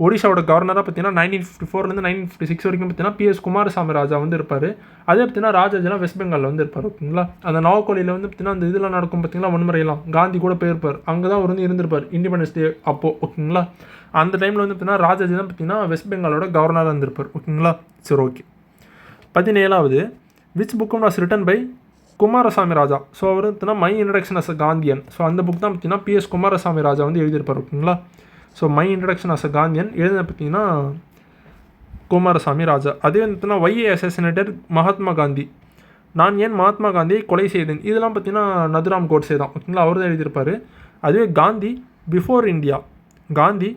ஒடிஷாவோட கவர்னராக பார்த்தீங்கன்னா 1954 1956 வரைக்கும் பார்த்தீங்கன்னா பிஎஸ் குமாரசாமி ராஜா வந்து இருப்பார். அதே பார்த்தீங்கன்னா ராஜாஜிலாம் வெஸ்ட் பெங்காலில் வந்து இருப்பார். ஓகேங்களா, அந்த நாவக்கோலியில் வந்து பார்த்தீங்கன்னா அந்த இதெல்லாம் நடக்கும் பார்த்தீங்கன்னா வன்முறையெல்லாம் காந்தி கூட போயிருப்பார். அங்கே தான் அவர் வந்து இருந்திருப்பார் இண்டிபெண்டன்ஸ் டே அப்போது. ஓகேங்களா, அந்த டைமில் வந்து பார்த்தீங்கன்னா ராஜாஜி தான் பார்த்தீங்கன்னா வெஸ்ட் பெங்காலோட கவர்னராக இருந்திருப்பார். ஓகேங்களா, சரி ஓகே. 17வது which book was written by Kumaraswamy Raja. So அவர் பார்த்தீங்கன்னா my introduction as a Gandhian. So அந்த புக் தான் பார்த்தீங்கன்னா பிஎஸ் குமாரசாமி ராஜா வந்து எழுதியிருப்பார். ஓகேங்களா, so my introduction as a Gandhian எழுதின பார்த்தீங்கன்னா குமாரசாமி ராஜா. அதே வந்து பார்த்தீங்கன்னா ஒய் அசசினேட்டட் மகாத்மா காந்தி, நான் ஏன் மகாத்மா காந்தியை கொலை செய்தேன், இதெல்லாம் பார்த்தீங்கன்னா நதுராம் கோட்ஸே தான். ஓகேங்களா, அவர் தான் எழுதியிருப்பார். அதுவே காந்தி பிஃபோர் இந்தியா, காந்தி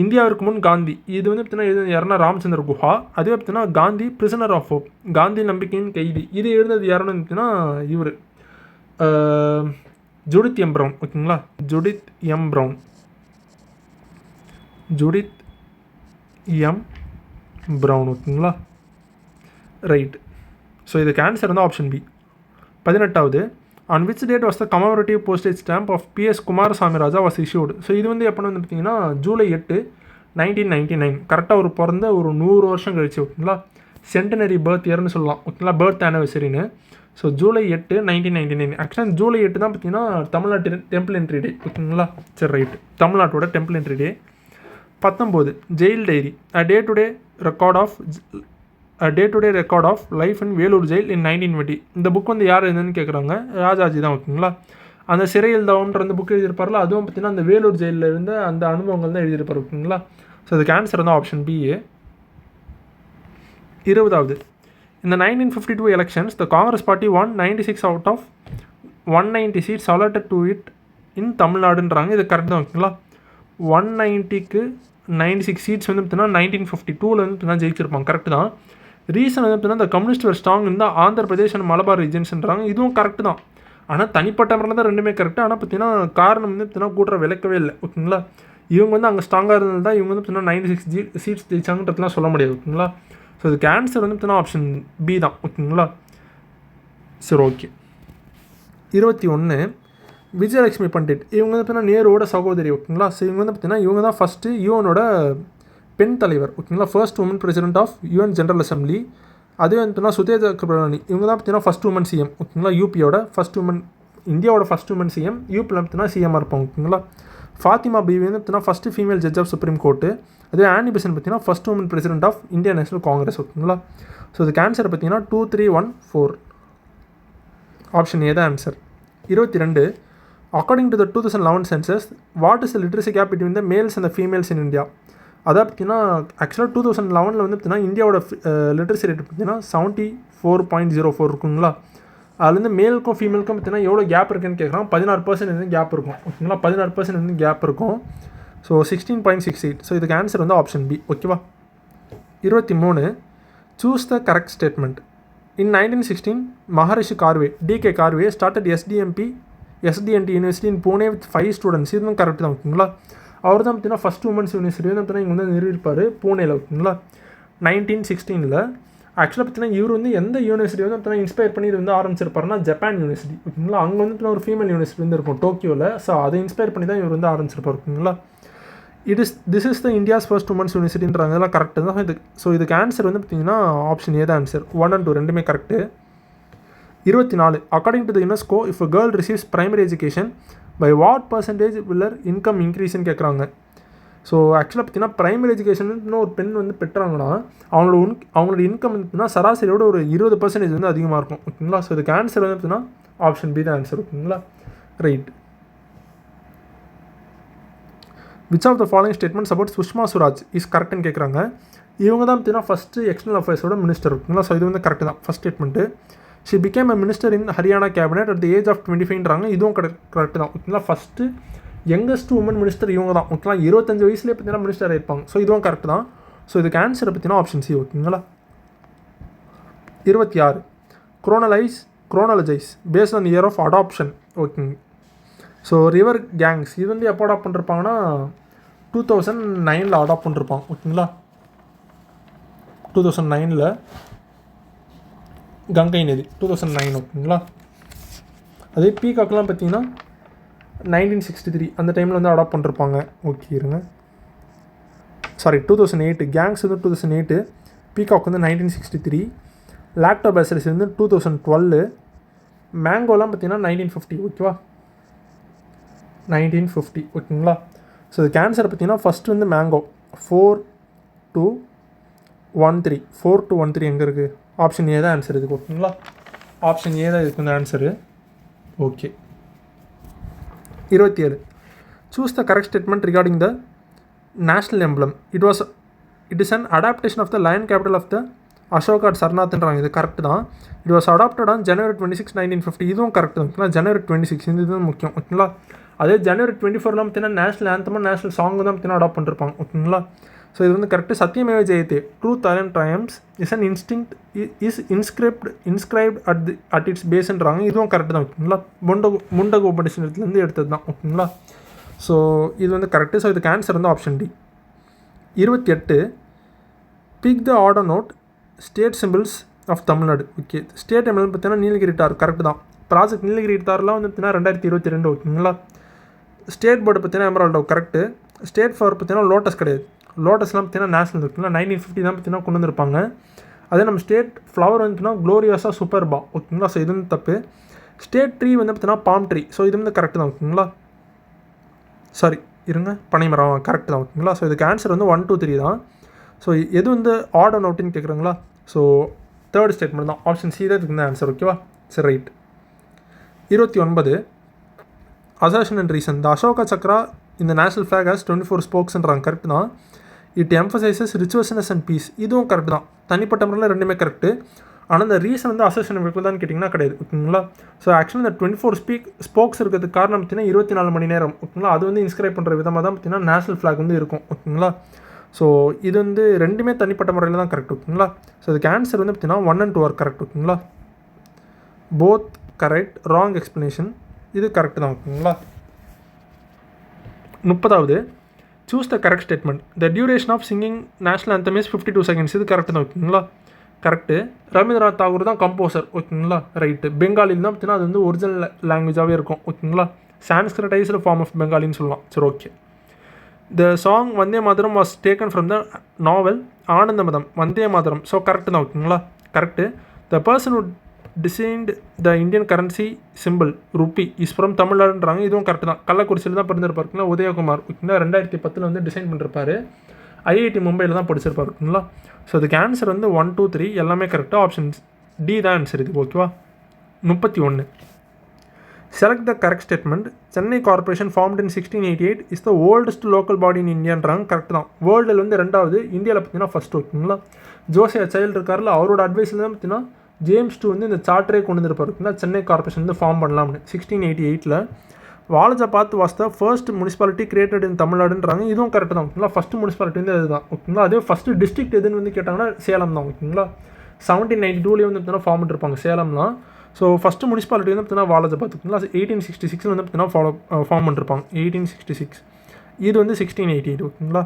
இந்தியாவிற்கு முன் காந்தி, இது வந்து பார்த்தீங்கன்னா எழுதுனது யாருன்னா ராமச்சந்திர குஹா. அதுவே பார்த்தீங்கன்னா Gandhi prisoner of hope, Gandhi நம்பிக்கையின் கைதி, இது எழுதுனது யாருன்னு பார்த்தீங்கன்னா இவர் ஜுடித் எம் ப்ரவுன். ஓகேங்களா, Judith M Brown, Judith M Brown. ஓகேங்களா, ரைட். ஸோ இதுக்கு ஆன்சர் வந்து ஆப்ஷன் பி. 18வது on which date was the commemorative postage stamp of PS Kumaraswamy Raja was issued. So இது வந்து எப்போன்னு வந்து பார்த்தீங்கன்னா ஜூலை 8, 1999. கரெக்டாக ஒரு பிறந்த ஒரு 100 வருஷம் கழிச்சு. ஓகேங்களா, சென்டனரி பர்த் இயர்னு சொல்லலாம். ஓகேங்களா, பர்த் ஆனிவர்சரின்னு. ஸோ ஜூலை 8, 1999. ஆக்சுவலாக ஜூலை 8 தான் பார்த்தீங்கன்னா தமிழ்நாட்டு டெம்பிள் என்ட்ரி டே. ஓகேங்களா, சரி ரைட்டு, தமிழ்நாட்டோட temple entry day. 19 jail diary a day to day record of life in Vellore jail in 1920. இந்த புக் வந்து யார் எழுதுன்னு கேட்குறாங்க, ராஜாஜி தான். ஓகேங்களா, அந்த சிறையில் தவன்ற அந்த புக் எழுதியிருப்பார்ல, அதுவும் பார்த்தீங்கன்னா அந்த வேலூர் ஜெயிலில் இருந்த அந்த அனுபவங்கள் தான் எழுதியிருப்பார். ஓகேங்களா, ஸோ அதுக்கு ஆன்சர் வந்து ஆப்ஷன் பி. 20வது இந்த 1952 elections the Congress party won 96 out of 190 seats allotted to it in தமிழ்நாடுன்றாங்க. இது கரெக்ட் தான். ஓகேங்களா, 190க்கு 96 சீட்ஸ் வந்து பார்த்தீங்கன்னா 1952 வந்து பார்த்தீங்கன்னா ஜெயிச்சிருப்பாங்க. கரெக்ட் தான். ரீசன் வந்து பார்த்தீங்கன்னா இந்த கம்யூனிஸ்ட் வேர் ஸ்ட்ராங் இருந்தால் ஆந்திர பிரதேஷ் அண்ட் மலபார் ரீஜன்ஸ்ன்றாங்க. இதுவும் கரெக்ட் தான். ஆனால் தனிப்பட்ட முறையில் தான் ரெண்டுமே கரெக்டு. ஆனால் பார்த்தீங்கன்னா காரணம் வந்து பார்த்தீங்கன்னா கூட்டுற விளக்கவே இல்லை. ஓகேங்களா, இவங்க வந்து அங்கே ஸ்ட்ராங்காக இருந்தது தான் இவங்க வந்து பார்த்தீங்கன்னா 96 சீட்ஸ் ஜெயிச்சாங்கன்றதுலாம் சொல்ல முடியாது. ஓகேங்களா, ஸோ இதுக்கு ஆன்சர் வந்து பார்த்தீங்கன்னா ஆப்ஷன் பி தான். ஓகேங்களா, சரி ஓகே. 21 விஜயலட்சுமி பண்டிட், இவங்க வந்து பார்த்தீங்கன்னா நேருவோட சகோதரி. ஓகேங்களா, ஸோ இவங்க வந்து பார்த்தீங்கன்னா இவங்க தான் ஃபஸ்ட்டு யூஎனோட பெண் தலைவர். ஓகேங்களா, first woman president of UN general assembly. அதே வந்து பார்த்தீங்கன்னா சுதேஜா கிருபலானி, இவங்க தான் பார்த்தீங்கன்னா ஃபஸ்ட் உமன் சிஎம். ஓகேங்களா, யூபியோட ஃபஸ்ட் உமன், இந்தியாவோட ஃபஸ்ட் உமன் சிஎம், யூபியில் பார்த்தீங்கன்னா சிஎம்மாக இருப்பாங்க. ஓகேங்களா, ஃபாத்திமா பிவி வந்து பார்த்தீங்கன்னா first female judge of supreme court. அதே ஆனி பெசன்ட் பார்த்தீங்கன்னா first woman president of Indian National Congress. ஓகேங்களா, ஸோ இதுக்கு ஆன்சர் பார்த்தீங்கன்னா 2, 3, 1, 4 ஆப்ஷன் ஏ தான் answer. 22 according to the 2011 census what is the literacy gap between the males and the females in India. அதாவது பார்த்தீங்கன்னா ஆக்சுவலாக 2011 வந்து பார்த்தீங்கன்னா இந்தியாவோட லிட்ரஸி ரேட் பார்த்தீங்கன்னா 74.04 இருக்குங்களா. அதுலேருந்து மேலுக்கும் ஃபீமேலுக்கும் பார்த்தீங்கன்னா எவ்வளோ கேப் இருக்குன்னு கேட்குறோம். 16% வந்து கேப் இருக்கும். ஓகேங்களா, 16% வந்து கேப் இருக்கும். ஸோ 16.68. ஸோ இதுக்கு ஆன்சர் வந்து ஆப்ஷன் பி. ஓகேவா. 23 choose the correct statement. In 1916, Maharishi Karve, D.K. Karve started SDNT University in Pune with 5 students. இதுவும் கரெக்ட் தான் ஓகேங்களா. அவர் தான் பார்த்தீங்கன்னா ஃபஸ்ட் உமன்ஸ் யூனிவர்சிட்டி வந்து பார்த்தீங்கன்னா இங்கே வந்து நிறுவிருப்பார் பூனேயில் ஓகேங்களா 1916. ஆக்சுவலாக பார்த்தீங்கன்னா இவர் வந்து எந்த யூனிவர்சிட்டி வந்து பார்த்தீங்கன்னா இன்ஸ்பயர் பண்ணி இது வந்து ஆரம்பிச்சிருப்பாருன்னா ஜப்பான் யூனிவர்சிட்டி ஓகேங்களா. அங்கே வந்து ஒரு ஃபீமேல் யூனிவர்சிட்டி வந்து இருக்கும் டோக்கியோவில். ஸோ அதை இன்ஸ்பயர் பண்ணி தான் இவர் வந்து ஆரம்பிச்சிருப்பார் ஓகேங்களா. This is the India's first women's யூனிவர்சிட்டின்றாங்க. இதெல்லாம் கரெக்டு தான். இதுக்கு ஆன்சர் வந்து பார்த்தீங்கன்னா ஆப்ஷன் ஏ தான் ஆன்சர். 1 and 2 ரெண்டுமே correct. 24. According to the UNESCO if a girl receives primary education by what percentage will her income இன்க்ரீஸ்ன்னு கேட்குறாங்க. ஸோ ஆக்சுவலாக பார்த்தீங்கன்னா பிரைமரி எஜுகேஷன் ஒரு பெண் வந்து பெற்றாங்கன்னா அவங்களோட இன்கம் பார்த்தீங்கன்னா சராசரியோட ஒரு 20% வந்து அதிகமாக இருக்கும் ஓகேங்களா. ஸோ இதுக்கு ஆன்சர் வந்து பார்த்தீங்கன்னா ஆப்ஷன் பி தான் ஆன்சர் ஓகேங்களா. Right. Which of the following statements about Sushma Swaraj is கரெக்ட்னு கேட்குறாங்க. இவங்க தான் பார்த்தீங்கன்னா ஃபஸ்ட்டு எக்ஸ்டர்னல் அஃபேர்ஸோட மினிஸ்டர் ஓகேங்களா. ஸோ இது வந்து கரெக்ட் தான் first statement. She became a minister in Haryana cabinet at the age of 25ன்றாங்க. இதுவும் கரெக்ட் தான் ஓகேங்களா. ஃபஸ்ட்டு யங்கஸ்ட் உமன் மினிஸ்டர் இவங்க தான் ஓகேங்களா. 25 வயசுலேயே பார்த்தீங்கன்னா மினிஸ்டர் இருப்பாங்க. ஸோ இதுவும் கரெக்ட் தான். ஸோ இதுக்கு ஆன்சரை பார்த்தீங்கன்னா ஆப்ஷன் சி ஓகேங்களா. 26. Chronologise based on year of adoption ஓகேங்க. ஸோ ரிவர் கேங்ஸ் இது வந்து எப்போ அடாப்ட் பண்ணிருப்பாங்கன்னா 2009 அடாப்ட் பண்ணிருப்பாங்க ஓகேங்களா. 2009 கங்கை நதி 2009 ஓகேங்களா. அதே பீகாக்லாம் பார்த்தீங்கன்னா 1963 அந்த டைமில் வந்து அடாப்ட் பண்ணிருப்பாங்க. ஓகே இருங்க, சாரி 2008. கேங்ஸ் வந்து 2008, பீகாக் வந்து 1963, லாக்டோபாசிலஸ் வந்து 2012, மேங்கோலாம் பார்த்தீங்கன்னா 1950 ஓகேவா. 1950 ஓகேங்களா. ஸோ இது கேன்சர் பார்த்தீங்கன்னா ஃபஸ்ட்டு வந்து மேங்கோ 4-2-1-3 எங்கே இருக்குது? ஆப்ஷன் ஏ தான் ஆன்சர் இதுக்கு ஓகேங்களா. ஆப்ஷன் ஏ தான் இதுக்கு வந்து answer. Okay. 27. Choose the correct statement regarding the national emblem. It is an adaptation of the lion capital of the Ashoka at Sarnathன்றாங்க. இது கரெக்ட் தான். It was adopted on January 26, 1950. இதுவும் correct தான் ஓகேங்களா. January 26 இதுதான் முக்கியம் ஓகேங்களா. அதே January 24 பார்த்தீங்கன்னா நேஷனல் ஆந்தமும் நேஷனல் சாங் தான் பார்த்தீங்கன்னா அடாப்ட் பண்ணிருப்பாங்க ஓகேங்களா. ஸோ இது வந்து correct. Satyameva Jayate truth and triumphs is an inscribed at its பேஸ்ன்றாங்க. இதுவும் கரெக்டு தான் ஓகேங்களா. முண்டக உபநிஷத்துலேருந்து எடுத்தது தான் ஓகேங்களா. ஸோ இது வந்து கரெக்டு. ஸோ இதுக்கு ஆன்சர் வந்து option D. 28. Pick the order not state symbols of Tamil Nadu. Okay, state animal பார்த்தீங்கன்னா நீலகிரி டார் கரெக்டு தான். ப்ராஜெக்ட் நீலகிரி டார்லாம் வந்து பார்த்தீங்கன்னா 2022 ஓகேங்களா. ஸ்டேட் போர்டு பார்த்தீங்கன்னா எமரால்டோ கரெக்டு. ஸ்டேட் ஃப்ளவர் பார்த்தீங்கன்னா லோட்டஸ் கிடையாது. லோட்டஸ்லாம் பார்த்தீங்கன்னா நேஷனல் இருக்குங்களா 1950 தான் பார்த்தீங்கன்னா கொண்டு வந்திருப்பாங்க. அதே நம்ம ஸ்டேட் ஃப்ளவர் வந்துட்டுனா க்ளோரியோஸாக சூப்பர்பா ஓகேங்களா. ஸோ இது வந்து தப்பு. ஸ்டேட் ட்ரீ வந்து பார்த்தீங்கன்னா பாம் ட்ரீ. ஸோ இது வந்து கரெக்டு தான் ஓகேங்களா. சாரி இருங்க, பனைமரம் கரெக்டு தான் ஓகேங்களா. ஸோ இதுக்கு ஆன்சர் வந்து 1, 2, 3 தான். ஸோ எது வந்து ஆர்டர் நோட்டுன்னு கேட்குறாங்களா. ஸோ தேர்ட் ஸ்டேட்மெண்ட் தான் ஆப்ஷன் சி தான் இதுக்கு வந்து ஆன்சர் ஓகேவா. சரி right. 29. Assertion and reason. The Ashoka Chakra in the national flag has 24 ஸ்போக்ஸ்ன்றாங்க கரெக்டு தான். It emphasises righteousness and peace. இதுவும் கரெக்ட் தான். தனிப்பட்ட முறையில் ரெண்டுமே கரெக்டு. ஆனால் இந்த ரீசன் வந்து அசர்ஷன் தான் கேட்டிங்கன்னா கிடையாது ஓகேங்களா. ஸோ ஆக்சுவலி இந்த 24 ஸ்போக்ஸ் இருக்கிறதுக்கு காரணம் பார்த்தீங்கன்னா 24 மணி நேரம் ஓகேங்களா. அது வந்து இன்ஸ்கிரைப் பண்ணுற விதமாக தான் பார்த்தீங்கன்னா நேஷனல் ஃப்ளாக் வந்து இருக்கும் ஓகேங்களா. ஸோ இது வந்து ரெண்டுமே தனிப்பட்ட முறையில் தான் கரெக்ட் ஓகேங்களா. ஸோ இதுக்கு ஆன்சர் வந்து பார்த்தீங்கன்னா 1 and 2 ஆர் கரெக்ட் ஓகேங்களா. Both correct. ராங் எக்ஸ்ப்ளனேஷன் இது கரெக்ட் தான் ஓகேங்களா. 30. Choose the correct statement. The duration of singing national anthem is 52 seconds. இது கரெக்ட் தான் ஓகேங்களா. கரெக்டு. ரவீந்திரநாத் தாகூர் தான் கம்போசர் ஓகேங்களா. ரைட்டு. பெங்காலியில் தான் பார்த்தீங்கன்னா அது வந்து ஒரிஜினல் லாங்குவேஜாகவே இருக்கும் ஓகேங்களா. சான்ஸ்கிரிட்டைஸ்டு ஃபார்ம் ஆஃப் பெங்காலின்னு சொல்லலாம். சரி okay. The song Vande Mataram was taken from the novel Anandamath Vande Mataram. So correct தான் ஓகேங்களா. Correct. The person who designed the Indian currency symbol rupee is from தமிழ்நாடுன்றாங்க. இதுவும் கரெக்டு தான். கள்ளக்குறிச்சியில் தான் பிறந்திருப்பாருங்களா உதயகுமார் ஓகேங்களா. 2010 வந்து டிசைன் பண்ணிருப்பார். IIT மும்பையில் தான் படிச்சிருப்பார் ஓகேங்களா. ஸோ அதுக்கு ஆன்சர் வந்து 1, 2, 3 எல்லாமே கரெக்டாக. ஆப்ஷன் டி தான் ஆன்சர் இது ஓகேவா. 31. Select the correct statement. Chennai corporation formed in 1688 is the oldest local body in இந்தியான்றாங்க. கரெக்ட் தான். வேர்ல்டில் வந்து 2வது, இந்தியாவில் பார்த்தீங்கன்னா ஃபஸ்ட்டு ஓகேங்களா. ஜோசியா சைல்டு இருக்கார்ல அவரோட அட்வைஸில் தான் பார்த்தீங்கன்னா ஜேம்ஸ் 2 வந்து இந்த சார்ட்டரே கொண்டு வந்துருப்பார் ஓகேங்களா. சென்னை கார்பரேஷன் வந்து ஃபார்ம் பண்ணலாம்னு 1688. Walajabad was the first municipality created in தமிழ்நாடுன்றாங்க. இதுவும் கரெக்ட் தான் ஓகேங்களா. ஃபஸ்ட்டு முனிசிபாலிட்டி வந்து அதுதான் ஓகேங்களா. அதே ஃபஸ்ட்டு டிஸ்ட்ரிக்ட் எதுன்னு வந்து கேட்டாங்கன்னா சேலம் தான் ஓகேங்களா. 1792 வந்து பார்த்தீங்கன்னா ஃபார்ம் பண்ணிருப்பாங்க சேலம்லாம். ஸோ ஃபஸ்ட்டு முனிசிபாலிட்டி வந்து பார்த்தீங்கன்னா வாலாஜாபாத் ஓகேங்களா. 1866 வந்து பார்த்தீங்கன்னா ஃபார்ம் பண்ணிருப்பாங்க 1866. இது வந்து 1688 ஓகேங்களா.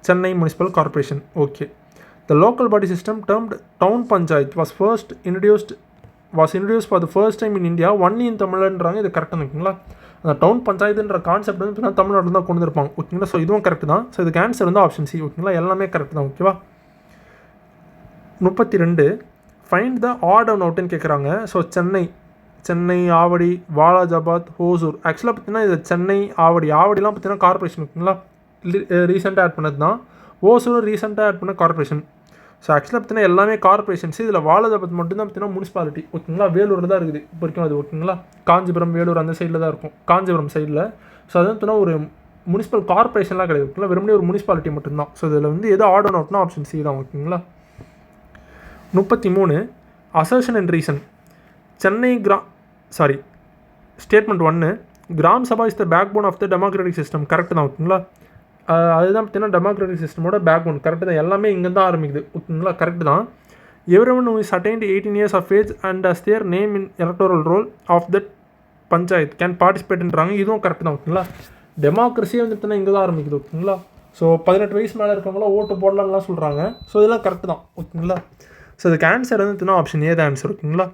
Chennai municipal corporation. Okay. The local body system termed town panchayat was introduced for the first time in India only in தமிழ்ன்றாங்க. இது கரெக்டாக இருக்குங்களா. அந்த டவுன் பஞ்சாயத்துன்ற கான்செப்ட் வந்து பார்த்தீங்கன்னா தமிழ்நாட்டில் தான் கொண்டு இருப்பாங்க ஓகேங்களா. ஸோ இதுவும் கரெக்ட் தான். ஸோ இதுக்கு ஆன்சர் வந்து ஆப்ஷன் சி ஓகேங்களா. எல்லாமே கரெக்ட் தான் ஓகேவா. 32 ஃபைண்ட் த ஆட் அண்ட் அவுட்டுன்னு கேட்குறாங்க. ஸோ சென்னை ஆவடி வாலாஜாபாத் ஹோசூர். ஆக்சுவலாக பார்த்தீங்கன்னா இது சென்னை ஆவடிலாம் பார்த்தீங்கன்னா கார்பரேஷன் ஓகேங்களா. ரீசெண்டாக ஆட் பண்ணது தான். ஓசூர் ரீசெண்டாக ஆட் பண்ண கார்பரேஷன். ஸோ ஆக்சுவலாக பார்த்தீங்கன்னா எல்லாமே கார்பரேஷன்ஸ். இதில் வாலாஜாபாத் மட்டும்தான் பார்த்தீங்கன்னா முனிசிபாலிட்டி ஓகேங்களா. வேலூரில் தான் இருக்குது இப்போ வரைக்கும் அது ஓகேங்களா. காஞ்சிபுரம் வேலூர் அந்த சைடில் தான் இருக்கும், காஞ்சிபுரம் சைடில். ஸோ அது பார்த்தீங்கன்னா ஒரு முனிசிபல் கார்பரேஷன்லாம் கிடையாது ஓகேங்களா. வெறுமனே ஒரு முனிசிபாலிட்டி மட்டும்தான். ஸோ இதில் வந்து எது ஆட் அண்ட் அவுட்னா ஆப்ஷன் சி தான் ஓகேங்களா. 33 assertion and reason. Statement 1 gram sabha is the backbone of the democratic system. Correct தான் ஓகேங்களா. அதுதான் பார்த்தீங்கன்னா டெமோக்ராட்டிக் சிஸ்டமோட பேக் போன். கரெக்டு தான். எல்லாமே இங்கே தான் ஆரம்பிக்குது ஓகேங்களா. கரெக்டு தான். Everyone who is attained 18 years of age and has their name in electoral roll of that panchayat can பார்ட்டிசிபேட்ன்றாங்க. இதுவும் கரெக்ட் தான் ஓகேங்களா. டெமோக்ரஸியே வந்து பார்த்தீங்கன்னா இங்கே தான் ஆரம்பிக்குது ஓகேங்களா. ஸோ 18 வயசு மேலே இருக்கவங்களாம் ஓட்டு போடலாம்லாம் சொல்கிறாங்க. ஸோ இதெல்லாம் கரெக்டு தான் ஓகேங்களா. ஸோ இதுக்கு ஆன்சர் வந்து பார்த்தீங்கன்னா ஆப்ஷன் ஏ தான் ஆன்சர் ஓகேங்களா.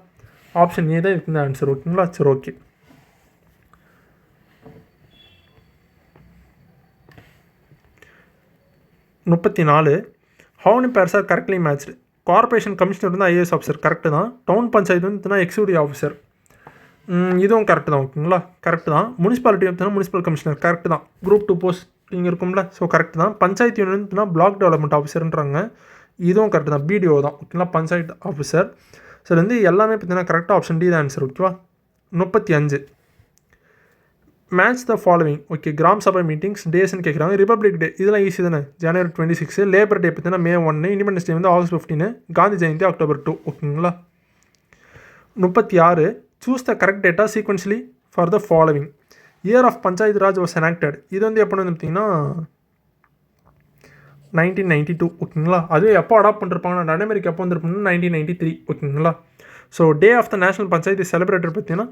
ஆப்ஷன் ஏ தான் இருக்குது ஆன்சர் ஓகேங்களா. சரி okay. 34 how many pairs are correctly matched. Corporation commissioner வந்து ஐஏஎஸ் ஆஃபீஸர் கரெக்டு தான். டவுன் பஞ்சாயத்து வந்து எக்ஸிக்யூட்டிவ் ஆஃபீஸர். இதுவும் கரெக்டு தான் ஓகேங்களா. கரெக்டு தான். முனிசிபாலிட்டி வந்து முனிசிபல் கமிஷனர் கரெக்டு தான். குரூப் 2 போஸ்டிங் இருக்கும்ல. ஸோ கரெக்டு தான். பஞ்சாயத்து யூனியன் வந்து பிளாக் டெவலப்மெண்ட் ஆஃபீஸர்ன்றாங்க. இதுவும் கரெக்டு தான். பிடிஓ தான் ஓகேங்களா. பஞ்சாயத்து ஆஃபீஸர். ஸோ இது வந்து எல்லாமே பார்த்தீங்கன்னா கரெக்டாக ஆப்ஷன் டி தான் ஆன்சர் ஓகேவா. 35 match the following. Okay. Gram Sabha meetings டேஸ்ன்னு கேட்குறாங்க. ரிபப்ளிக் டே இதெல்லாம் ஈஸி தானே. ஜனவரி 26. லேபர் டே பார்த்தீங்கன்னா May 1. இண்டிபெண்டன்ஸ் டே வந்து August 15. காந்தி ஜெயந்தி October 2 ஓகேங்களா. 36 choose the correct data sequentially for the following. Year of panchayat raj was enacted. இது வந்து எப்போ வந்து பார்த்தீங்கன்னா 1992 ஓகேங்களா. அதுவே எப்போ அடாப்ட் பண்ணிருப்பாங்க நடைமுறைக்கு எப்போ வந்துருப்பாங்கன்னா 1993 ஓகேங்களா. So day of the national panchayat celebrated பார்த்தீங்கன்னா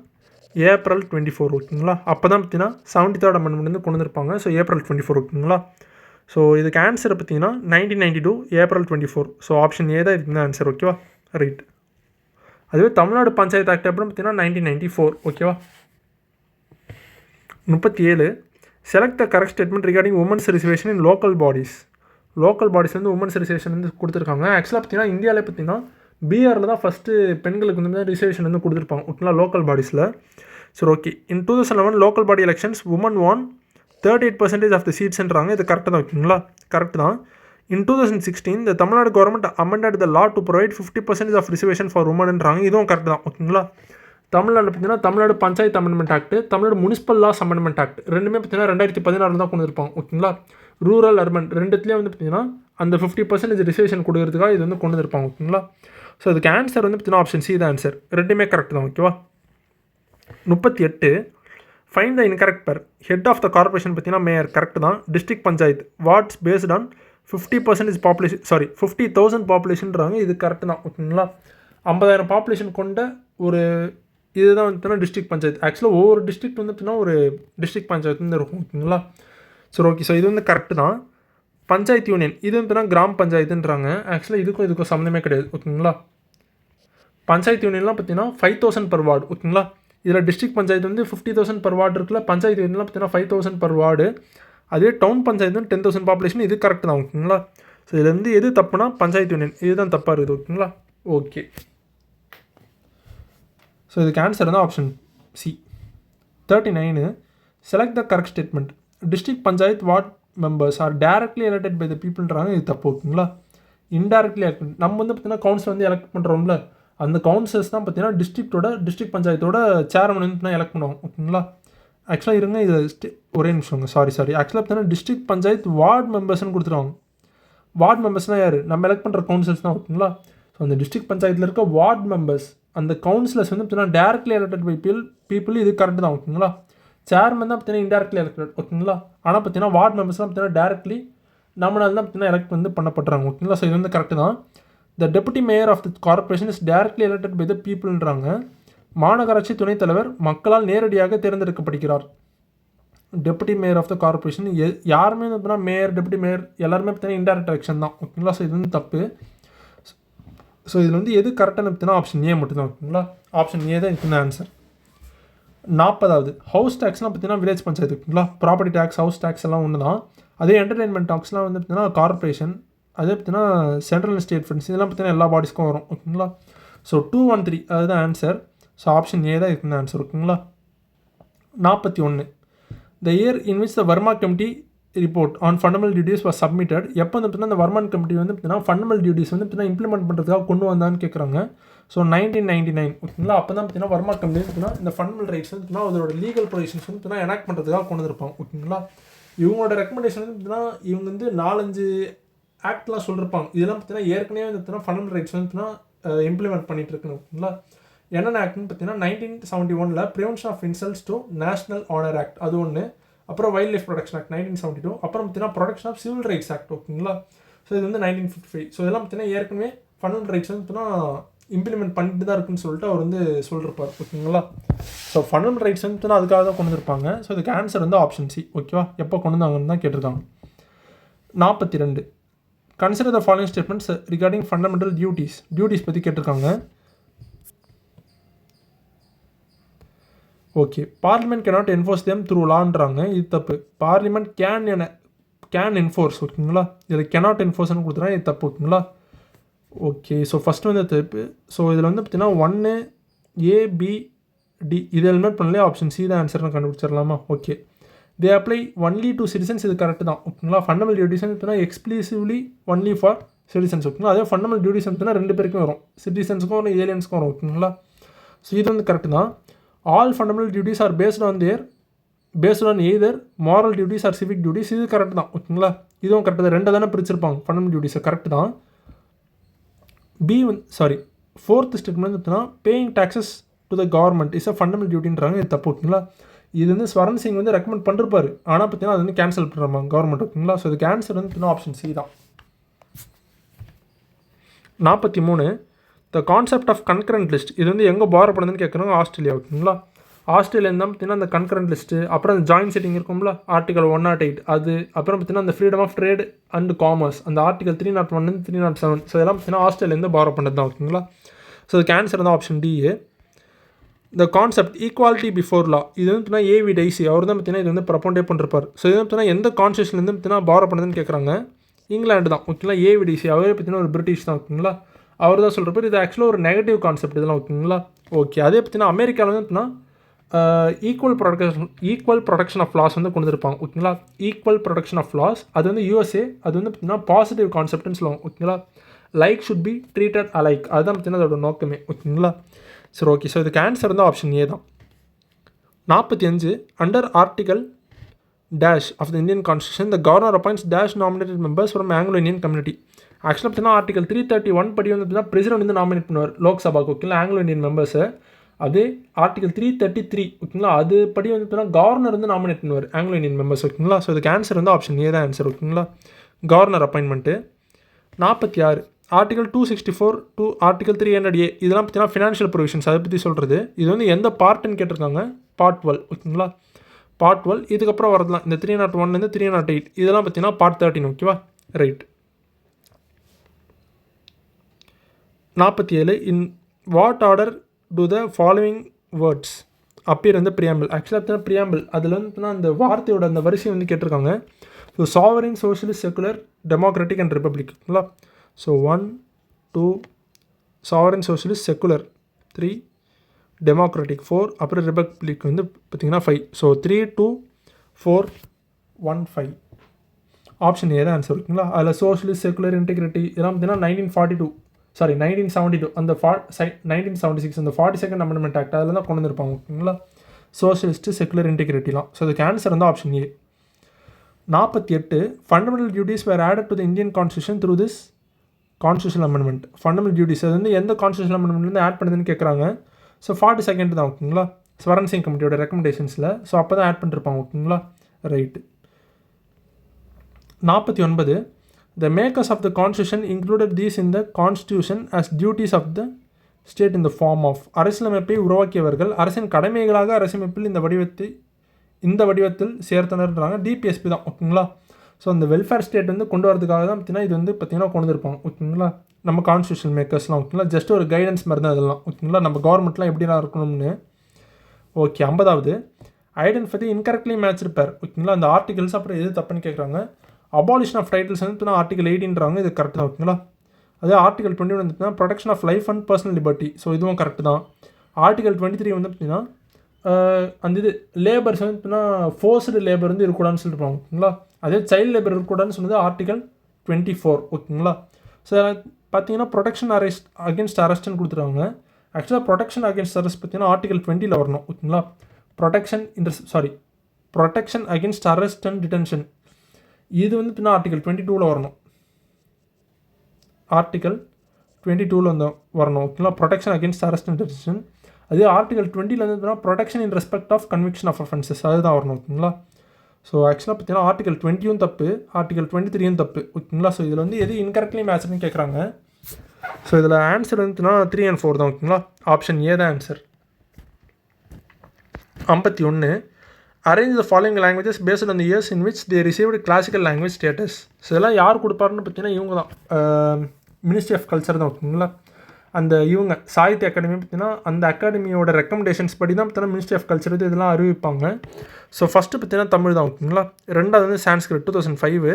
April 24 ஓகேங்களா. அப்போ தான் பார்த்தீங்கன்னா 73rd அமெண்ட்மெண்ட் வந்து கொண்டு வந்திருப்பாங்க. ஸோ April 24 ஓகேங்களா. ஸோ இதுக்கு ஆன்சர் பார்த்தீங்கன்னா 1992 April 24. ஸோ ஆப்ஷன் ஏ தான் இதுக்கு தான் ஆன்சர் ஓகேவா. ரைட். அதுவே தமிழ்நாடு பஞ்சாயத்து ஆக்ட் அப்புறம் பார்த்தீங்கன்னா 1994 ஓகேவா. 37 select the correct statement regarding women's reservation in local bodies. Local bodies வந்து உமன்ஸ் ரிசர்வேஷன் வந்து கொடுத்துருக்காங்க. ஆக்சுவலாக பார்த்தீங்கன்னா இந்தியாவில் பார்த்தீங்கன்னா பீகாரில் தான் ஃபஸ்ட்டு பெண்களுக்கு வந்து ரிசர்வேஷன் வந்து கொடுத்துருப்பாங்க ஓகேங்களா லோக்கல் பாடிஸில். சரி okay. In 2011 local body elections women won 38% of the சீட்ஸ்ன்றாங்க. இது கரெக்டாக தான் ஓகேங்களா. கரெக்ட் தான். In 2016 the Tamil Nadu government amended the law to provide 50% of reservation for உமன்ன்றாங்க. இதுவும் கரெக்ட் தான் ஓகேங்களா. தமிழ்நாடு பார்த்தீங்கன்னா Tamil Nadu panchayat amendment act, Tamil Nadu municipal laws amendment act ரெண்டுமே பார்த்தீங்கன்னா 2016 தான் கொண்டு இருப்பாங்க ஓகேங்களா. ரூரல் அர்பன் ரெண்டுத்துலேயே வந்து பார்த்தீங்கன்னா அந்த 50% ரிசர்வேஷன் கொடுக்கறதுக்காக இது வந்து கொண்டு இருப்பாங்க ஓகேங்களா. ஸோ அதுக்கு ஆன்சர் வந்து பார்த்தீங்கன்னா ஆப்ஷன் சி தான் ஆன்சர். ரெண்டுமே கரெக்ட் தான் ஓகேவா. 38 find the incorrect pair. Head of the corporation பார்த்தீங்கன்னா மேயர் கரெக்ட் தான். District panchayat wards based on 50% population 50,000 பாப்புலேஷன்றாங்க. இது கரெக்ட் தான் ஓகேங்களா. 50,000 பாப்புலேஷன் கொண்ட ஒரு இதுதான் வந்து டிஸ்ட்ரிக்ட் பஞ்சாயத்து. ஆக்சுவலாக ஒவ்வொரு டிஸ்ட்ரிக்ட் வந்து பார்த்தீங்கன்னா ஒரு டிஸ்ட்ரிக்ட் பஞ்சாயத்து வந்து இருக்கும் ஓகேங்களா. சரி ஓகே. ஸோ இது வந்து கரெக்டு தான். பஞ்சாயத்து யூனியன் இது வந்து கிராம் பஞ்சாயத்துன்றாங்க. ஆக்சுவலாக இதுக்கும் சம்மந்தமே கிடையாது ஓகேங்களா. பஞ்சாயத்து யூனியன்லாம் பார்த்தீங்கன்னா 5,000 per வார்டு ஓகேங்களா. இதில் டிஸ்ட்ரிக்ட் பஞ்சாயத்து வந்து 50,000 per வார்டு இருக்குல்ல. பஞ்சாயத்து யூனியன்லாம் பார்த்தீங்கன்னா 5,000 per வார்டு. அதே டவுன் பஞ்சாயத்து வந்து 10,000 பாப்புலேஷன். இது கரெக்ட் தான் ஓகேங்களா. ஸோ இதில் வந்து எது தப்புனா பஞ்சாயத்து யூனியன் இதுதான் தப்பாக இருக்குது ஓகேங்களா. ஓகே. ஸோ இதுக்கு ஆன்சர் தான் option C. 39 select the correct statement. District panchayat ward members are directly elected by the பீப்புள்ன்றாங்க. இது தப்பு ஓகேங்களா. இன்டேரக்ட்லி எலெக்ட் நம்ம வந்து பார்த்தீங்கன்னா கவுன்சில் வந்து எலெக்ட் பண்ணுறோம்ல. அந்த கவுன்சிலர்ஸ் தான் பார்த்தீங்கன்னா டிஸ்ட்ரிக்ட் பஞ்சாயத்தோட சேர்மன் வந்து எலெக்ட் பண்ணுவாங்க ஓகேங்களா. ஆக்சுவலாக இருங்க இது ஒரே நிமிஷங்க. சாரி ஆக்சுவலாக பார்த்தீங்கன்னா டிஸ்ட்ரிக்ட் பஞ்சாயத்து வார்டு மெம்பர்ஸ்னு கொடுத்துருவாங்க. வார்டு மெம்பர்ஸ்னால் யார்? நம்ம எலெக்ட் பண்ணுற கவுன்சிலர்ஸ் தான் ஓகேங்களா. ஸோ அந்த டிஸ்ட்ரிக்ட் பஞ்சாயத்தில் இருக்க வார்டு மெம்பர்ஸ் அந்த கவுன்சிலர்ஸ் வந்து பார்த்தீங்கன்னா டேரக்ட்லி எலெக்டட் பை பீப்புள். இது கரெக்ட் தான் ஓகேங்களா. சேர்மன் தான் பார்த்தீங்கன்னா இன்டேரக்ட்லி எலெக்டட் ஓகேங்களா. ஆனால் பார்த்தீங்கன்னா வார்டு மெம்பர்ஸ் தான் பார்த்தீங்கன்னா டேரக்ட்லி நம்மளால தான் பார்த்தீங்கன்னா எலெக்ட் வந்து பண்ணப்படுறாங்க ஓகேங்களா. ஸோ இது வந்து கரெக்டு தான். The deputy mayor of the corporation is directly elected by the பீப்புள்ன்றாங்க. மாநகராட்சி துணைத் தலைவர் மக்களால் நேரடியாக தேர்ந்தெடுக்கப்படுகிறார். Deputy mayor of the corporation யாருமே வந்து பார்த்தீங்கன்னா மேயர் டெபுட்டி மேயர் எல்லாருமே பார்த்தீங்கன்னா இன்டைரக்ட் எலெக்ஷன் தான். ஓகேங்களா. ஸோ இது வந்து தப்பு. ஸோ இதில் வந்து எது கரெக்டானு பார்த்தீங்கன்னா ஆப்ஷன் ஏ மட்டும்தான். ஓகேங்களா. ஆப்ஷன் ஏ தான் இதுக்கு ஆன்சர். 40வது ஹவுஸ் டேக்ஸ்லாம் பார்த்தீங்கன்னா வில்லேஜ் பஞ்சாயத்து. ஓகேங்களா. ப்ராப்பர்ட்டி டேக்ஸ் ஹவுஸ் டேக்ஸ் எல்லாம் ஒன்று தான். அதே என்டர்டெயின்மெண்ட் டாக்ஸ்லாம் வந்து பார்த்தீங்கன்னா கார்பரேஷன், அதே பார்த்தீங்கன்னா சென்ட்ரல் அண்ட் ஸ்டேட் ஃபண்ட்ஸ் இதெல்லாம் பார்த்தீங்கன்னா எல்லா பாடிஸ்க்கும் வரும். ஓகேங்களா. ஸோ 213 அதுதான் ஆன்சர். ஸோ ஆப்ஷன் ஏ தான் இதுக்கு ஆன்சர். ஓகேங்களா. 41 the year in which the Verma committee report on fundamental duties was submitted. எப்போ வந்து பார்த்தீங்கன்னா இந்த வர்மான் கமிட்டி வந்து பார்த்தீங்கன்னா ஃபண்டமெண்டல் டியூட்டிஸ் வந்து பார்த்தீங்கன்னா இம்ப்ளிமெண்ட் பண்ணுறதுக்காக கொண்டு வந்தான்னு கேட்குறாங்க. ஸோ 1999. ஓகேங்களா. அப்போ தான் பார்த்தீங்கன்னா வர்மா கமிட்டி பார்த்தீங்கன்னா இந்த ஃபண்டமெண்டல் ரைட்ஸ் வந்து பார்த்தீங்கன்னா அதோட லீகல் ப்ரொவிஷன்ஸ் வந்து பார்த்தீங்கன்னா எனாக்ட் பண்ணுறதுக்காக கொண்டு வந்திருப்பாங்க. ஓகேங்களா. இவங்களோட ரெக்கமெண்டேஷன் வந்து பார்த்தீங்கன்னா இவங்க வந்து 4-5 ஆக்ட்லாம் சொல்லியிருப்பாங்க. இதெல்லாம் பார்த்தீங்கன்னா ஏற்கனவே வந்து பார்த்தீங்கன்னா ஃபண்டமெண்டல் ரைட்ஸ் வந்து பார்த்தீங்கன்னா இம்ப்ளிமெண்ட் பண்ணிட்டு இருக்குன்னு. ஓகேங்களா. என்னென்ன ஆக்ட்னு பார்த்தீங்கன்னா 1971 prevention of insults to national honour act அது ஒன்று. அப்புறம் வைல்ட் லைஃப் ப்ரொடக்ஷன் ஆக்ட் 1972. அப்புறம் பார்த்தீங்கன்னா protection of civil rights act. ஓகேங்களா. ஸோ இது வந்து 1955. ஸோ இதெல்லாம் பார்த்தீங்கன்னா ஏற்கனவே ஃபண்டமெண்டல் ரைட்ஸ் வந்து பார்த்தீங்கன்னா இம்ப்ளிமெண்ட் பண்ணிட்டு தான் இருக்குன்னு சொல்லிட்டு அவர் வந்து சொல்லியிருப்பார். ஓகேங்களா. ஸோ ஃபண்டமெண்டல் ரைட்ஸ் வந்து பார்த்தீங்கன்னா அதுக்காக தான் கொண்டு வந்திருப்பாங்க. ஸோ இதுக்கு ஆன்சர் வந்து ஆப்ஷன் சி. ஓகேவா. எப்போ கொண்டு வந்தாங்கன்னு தான் கேட்டிருக்காங்க. 42 consider the following statements regarding fundamental duties பற்றி கேட்டிருக்காங்க. Okay. Parliament cannot enforce them through லான்றாங்க. இது தப்பு. Parliament can enforce. ஓகேங்களா. இதில் கேனாட் என்ஃபோர்ஸ்னு கொடுத்துறாங்க. இது தப்பு. ஓகேங்களா. ஓகே. ஸோ ஃபஸ்ட்டு வந்து தப்பு. ஸோ இதில் வந்து பார்த்தீங்கன்னா 1 A B D இது ஹெல்மெட் பண்ணலையே ஆப்ஷன் சி தான் ஆன்சர்னு கண்டுபிடிச்சிடலாமா. Okay. They apply only to citizens. இது கரெக்ட் தான். ஓகேங்களா. ஃபண்டமெண்டல் டியூட்டிஸ் பார்த்தீங்கன்னா எக்ஸ்க்ளூசிவ்லி ஒன்லி ஃபார் சிட்டிசன்ஸ். ஓகேங்களா. அதே ஃபண்டமெண்டல் டியூட்டிஸ் பார்த்தீங்கன்னா 2 பேருக்கும் வரும். சிட்டிசன்ஸுக்கும் வரும், ஏலியன்ஸுக்கும் வரும். ஓகேங்களா. ஸோ இது வந்து கரெக்ட் தான். All fundamental duties are based on either moral duties or civic duties. இது கரெக்ட் தான். ஓகேங்களா. இதுவும் கரெக்ட் தான். 2 தானே பிரிச்சிருப்பாங்க ஃபண்டமெண்டல் டியூட்டிஸை. கரெக்ட் தான். ஃபோர்த் ஸ்டேட்மெண்ட் பார்த்தீங்கன்னா paying taxes to the government is a fundamental டியூட்டின்றாங்க. இது தப்பு. ஓகேங்களா. இது வந்து ஸ்வரன் சிங் வந்து ரெக்கமெண்ட் பண்ணிருப்பாரு. ஆனால் பார்த்தீங்கன்னா அது வந்து கேன்சல் பண்ணுறாங்க கவர்மெண்ட். ஓகேங்களா. ஸோ இதுக்கு ஆன்சர் வந்து ஆப்ஷன் சி தான். 43 the concept of concurrent list இது வந்து எங்கே பாரோ பண்ணுதுன்னு கேட்குறாங்க. ஆஸ்திரேலியா. ஓகேங்களா. ஆஸ்திரேலியா தான் பார்த்தீங்கன்னா அந்த கன்கரண்ட் லிஸ்ட்டு, அப்புறம் அந்த ஜாயின்ட் செட்டிங் இருக்கும்ல ஆர்டிகல் 108 அது, அப்புறம் பார்த்தீங்கன்னா அந்த freedom of trade and commerce அந்த ஆர்டிகல் 301 307. ஸோ இதெல்லாம் பார்த்தீங்கன்னா ஆஸ்திரேலியாந்து பாரோ பண்ணது தான். ஓகேங்களா. ஸோ இதுக்கு ஆன்சர் தான் option D. The concept equality before law இது வந்து பார்த்தீங்கன்னா ஏவி டைசி அவர் தான் பார்த்தீங்கன்னா இது வந்து ப்ரப்போண்டே பண்ணிருப்பார். ஸோ இது பார்த்தீங்கன்னா எந்த கான்ஸ்டியூஷன்லேருந்து பார்த்தீங்கன்னா பாரோ பண்ணதுன்னு கேட்குறாங்க. இங்கிலாந்து தான். ஓகேங்களா. ஏவி டைசி அவரே பார்த்தீங்கன்னா ஒரு பிரிட்டிஷ் தான். ஓகேங்களா. அவர் தான் சொல்கிறப்ப இது ஆக்சுவலாக ஒரு நெகட்டிவ் கான்செப்ட் இதெல்லாம். ஓகேங்களா. ஓகே. அதே பார்த்தீங்கன்னா அமெரிக்காவில் வந்து பார்த்தீங்கன்னா ஈக்குவல் ப்ரொடக்ஷன் ஆஃப் லாஸ் வந்து கொண்டு இருப்பாங்க. ஓகேங்களா. ஈக்குவல் ப்ரொடக்ஷன் ஆஃப் லாஸ் அது வந்து யூஎஸ்ஏ அது வந்து பார்த்தீங்கன்னா பாசிட்டிவ் கான்செப்ட்னு சொல்லுவாங்க. ஓகேங்களா. Like should be treated alike அதுதான் பார்த்தீங்கன்னா அதோட நோக்கமே. ஓகேங்களா. சரி. ஓகே. ஸோ இதுக்கு ஆன்சர் வந்து ஆப்ஷன் ஏ தான். 45 under article dash of the Indian constitution the governor appoints dash nominated members from Anglo Indian community. ஆக்சுவலாக பார்த்தீங்கன்னா ஆர்டிகல் 331 படி வந்து பார்த்தீங்கன்னா பிரசிடென்ட் வந்து நாமினேட் பண்ணுவார் லோக்சபாக்கு. ஓகேங்களா. ஆங்கிலோ இந்தியன் மெம்பர்ஸை. அதே ஆர்டிகல் 333 ஓகேங்களா அது படி வந்து பார்த்தீங்கன்னா கவர்னர் வந்து நாமினேட் பண்ணுவார் ஆங்கிலோ இந்தியன் மெம்பர்ஸ். ஓகேங்களா. ஸோ இதுக்கு ஆன்சர் வந்து ஆப்ஷன் ஏ தான் ஆன்சர். ஓகேங்களா. Governor appointment. 46 article 264 to article 300A இதெல்லாம் பார்த்தீங்கன்னா ஃபினான்ஷியல் ப்ரொவிஷன்ஸ் அதை பற்றி சொல்கிறது. இது வந்து எந்த பார்ட்டுன்னு கேட்டிருக்காங்க. பார்ட் 12. ஓகேங்களா. பார்ட் 12 இதுக்கப்புறம் வரதுலாம் இந்த 301 308 இதெல்லாம் பார்த்தீங்கன்னா பார்ட் 13. ஓகேவா. Right. 47 in what order to the following words appear வந்து ப்ரியாம்பிள். ஆக்சுவலாக பார்த்தீங்கன்னா ப்ரியாம்பிள் அதில் வந்து பார்த்தீங்கன்னா அந்த வார்த்தையோட அந்த வரிசை வந்து கேட்டிருக்காங்க. So sovereign socialist secular democratic and republic. ஓகேங்களா. So 1 2 sovereign socialist secular 3 democratic 4 அப்புறம் ரிப்பப்ளிக் வந்து பார்த்தீங்கன்னா 5. ஸோ 3 2 4 1 5 ஆப்ஷன் ஏ தான் ஆன்சர். ஓகேங்களா. அதில் சோஷியலிஸ்ட் செக்குலர் இன்டெகிரிட்டி இதெல்லாம் பார்த்தீங்கன்னா 1972 அந்த 1976 அந்த 42nd அமெண்ட்மெண்ட் ஆக்ட் அதில் தான் கொண்டு வந்திருப்பாங்க. ஓகேங்களா. சோஷியலிஸ்ட் செக்குலர் இன்டெகிரிட்டிலாம். ஸோ அதுக்கு ஆன்சர் வந்து option A. 48 fundamental duties were added to the Indian constitution through this constitution amendment. Fundamental duties அது வந்து எந்த கான்ஸ்டியூஷன் அமெண்ட்மெண்ட்லேருந்து ஆட் பண்ணுதுன்னு கேட்குறாங்க. ஸோ 42nd தான். ஓகேங்களா. ஸ்வரன் சிங் கமிட்டியோட ரெக்கமெண்டேஷன்ஸில். ஸோ அப்போ தான் ஆட் பண்ணிருப்பாங்க. ஓகேங்களா. Right. 49 The makers of the constitution included these in the constitution as duties of the state in the form of. அரசியலமைப்பை உருவாக்கியவர்கள் அரசின் கடமைகளாக அரசியலமைப்பில் இந்த வடிவத்தில் சேர்த்தனர்ன்றாங்க. டிபிஎஸ்பி தான். ஓகேங்களா. ஸோ அந்த வெல்ஃபேர் ஸ்டேட் வந்து கொண்டு வரதுக்காக தான் பார்த்தீங்கன்னா இது வந்து பார்த்தீங்கன்னா கொண்டு வந்துருப்பாங்க. ஓகேங்களா. நம்ம கான்ஸ்டியூஷன் மேக்கர்ஸ்லாம். ஓகேங்களா. ஜஸ்ட் ஒரு கைடன்ஸ் மாதிரி தான் இதெல்லாம். ஓகேங்களா. நம்ம கவர்மெண்ட்லாம் எப்படிலாம் இருக்கணும்னு. ஓகே. 50வது identify the incorrectly matched pair. ஓகேங்களா. அந்த ஆர்டிகல்ஸ் அப்புறம் எது தப்புன்னு கேட்குறாங்க. அபாலிஷன் ஆஃப் டைட்டில்ஸ் வந்து ஆர்டிகல் 18ன்றாங்க. இது கரெக்ட் தான். ஓகேங்களா. அதே ஆர்டிகல் 21 வந்து protection of life and personal liberty. So இதுவும் கரெக்ட் தான். ஆர்டிகல் 23 வந்து பார்த்தீங்கன்னா அந்த இது லேபர்ஸ் வந்து பார்த்தீங்கன்னா ஃபோர்ஸ்டு லேபர் வந்து இருக்கக்கூடாதுன்னு சொல்லியிருப்பாங்க. ஓகேங்களா. அதே சைல்டு லேபர் இருக்கக்கூடாதுன்னு சொன்னது ஆர்டிகல் 24. ஓகேங்களா. ஸோ பார்த்தீங்கன்னா ப்ரொடெக்ஷன் அகேன்ஸ்ட் அரெஸ்ட்னு கொடுத்துருவாங்க. ஆக்சுவலாக ப்ரொடெக்ஷன் அகேன்ஸ்ட் அரெஸ்ட் பார்த்தீங்கன்னா ஆர்டிகல் 20 வரணும். ஓகேங்களா. Protection against arrest and detention இது வந்து பார்த்தீங்கன்னா ஆர்டிகல் 22 வரணும். ஆர்டிகல் 22 வந்து வரணும். ஓகேங்களா. Protection against arrest and detention. அதே ஆர்டிகல் 20 வந்து பார்த்தீங்கன்னா protection in respect of conviction of offences அதுதான் வரணும். ஓகேங்களா. ஸோ ஆக்சுவலாக பார்த்தீங்கன்னா ஆர்டிகல் 20 தப்பு, ஆர்டிகல் 23 தப்பு. ஓகேங்களா. ஸோ இதில் வந்து எது இன்கரெக்ட்லி மேட்ச்னு கேட்குறாங்க. ஸோ இதில் ஆன்சர் வந்துன்னா 3 and 4 தான். ஓகேங்களா. ஆப்ஷன் ஏ தான் answer. 51 arrange the following languages based on the years in which they received classical language status. So இதெல்லாம் யார் கொடுப்பாருன்னு பார்த்தீங்கன்னா இவங்க தான், மினிஸ்ட்ரி ஆஃப் கல்ச்சர் தான். ஓகேங்களா. அந்த இவங்க சாகித்ய அகாடமி பார்த்தீங்கன்னா அந்த அகாடமியோட ரெக்கமெண்டேஷன்ஸ் படி தான் பார்த்தீங்கன்னா மினிஸ்ட்ரி ஆஃப் கல்ச்சர் இதெல்லாம் அறிவிப்பாங்க. ஸோ ஃபஸ்ட்டு பார்த்தீங்கன்னா தமிழ் தான். ஓகேங்களா. ரெண்டாவது வந்து சான்ஸ்கிரிட் 2005.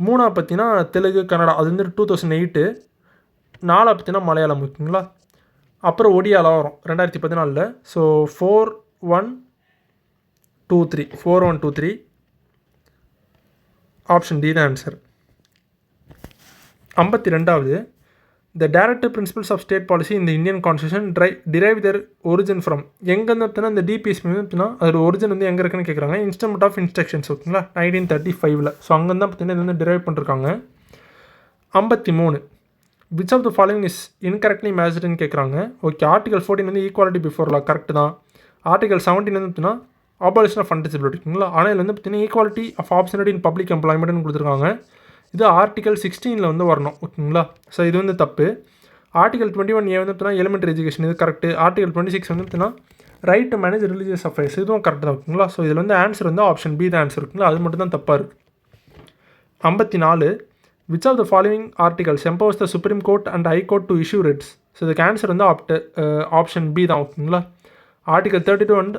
மூணாவது பார்த்தீங்கன்னா தெலுங்கு கன்னடா அது வந்து 2008. நாலாவது பார்த்தீங்கன்னா மலையாளம். ஓகேங்களா. அப்புறம் ஒடியாலாம் வரும் 2014. ஸோ 4123 ஆப்ஷன் டி தான் answer. 52வது The directive principles of state policy in the Indian constitution derive their origin from. எங்கேருந்து பார்த்தீங்கன்னா இந்த டிபிஎஸ்பி வந்து பார்த்தீங்கன்னா அதோட ஒரிஜின் வந்து எங்கே இருக்குன்னு கேட்குறாங்க. Instrument of instructions. ஓகேங்களா. 1935. ஸோ அங்கே தான் பார்த்தீங்கன்னா இது வந்து டிரைவ் பண்ணிருக்காங்க. 53 which of the following is incorrectly மேட்ச்டுன்னு கேட்குறாங்க. ஓகே. ஆர்டிகல் 14 வந்து ஈக்குவாலிட்டி பிஃபோர் லா கரெக்ட் தான். ஆர்டிகல் 17 வந்து பார்த்தீங்கன்னா ஆபாலிஷன் ஆஃப் அன்டிசபிலிட்டி. ஓகேங்களா. ஆனால் இதில் வந்து பார்த்தீங்கன்னா equality of opportunity in public எம்ப்ளாய்மெண்ட்னு கொடுத்துருக்காங்க. இது ஆர்டிகல் 16 வந்து வரணும். ஓகேங்களா. ஸோ இது வந்து தப்பு. ஆர்டிகல் 21A வந்து பார்த்தீங்கன்னா எலிமெண்ட்ரி எஜுகேஷன் இது கரெக்ட். ஆர்டிகல் 26 வந்து பார்த்தீங்கன்னா right to manage religious affairs இதுவும் கரெக்ட் தான். ஓகேங்களா. ஸோ இதில் வந்து ஆன்சர் வந்து ஆப்ஷன் பி தான் ஆன்சர். இருக்குங்களா. அது மட்டும் தான் தப்பாக இருக்குது. 54 which of the following articles empowers the supreme court and high court to issue writs. So இதுக்கு ஆன்சர் வந்து ஆப்ஷன் பி தான். ஓகேங்களா. ஆர்டிகல் 32 அண்ட்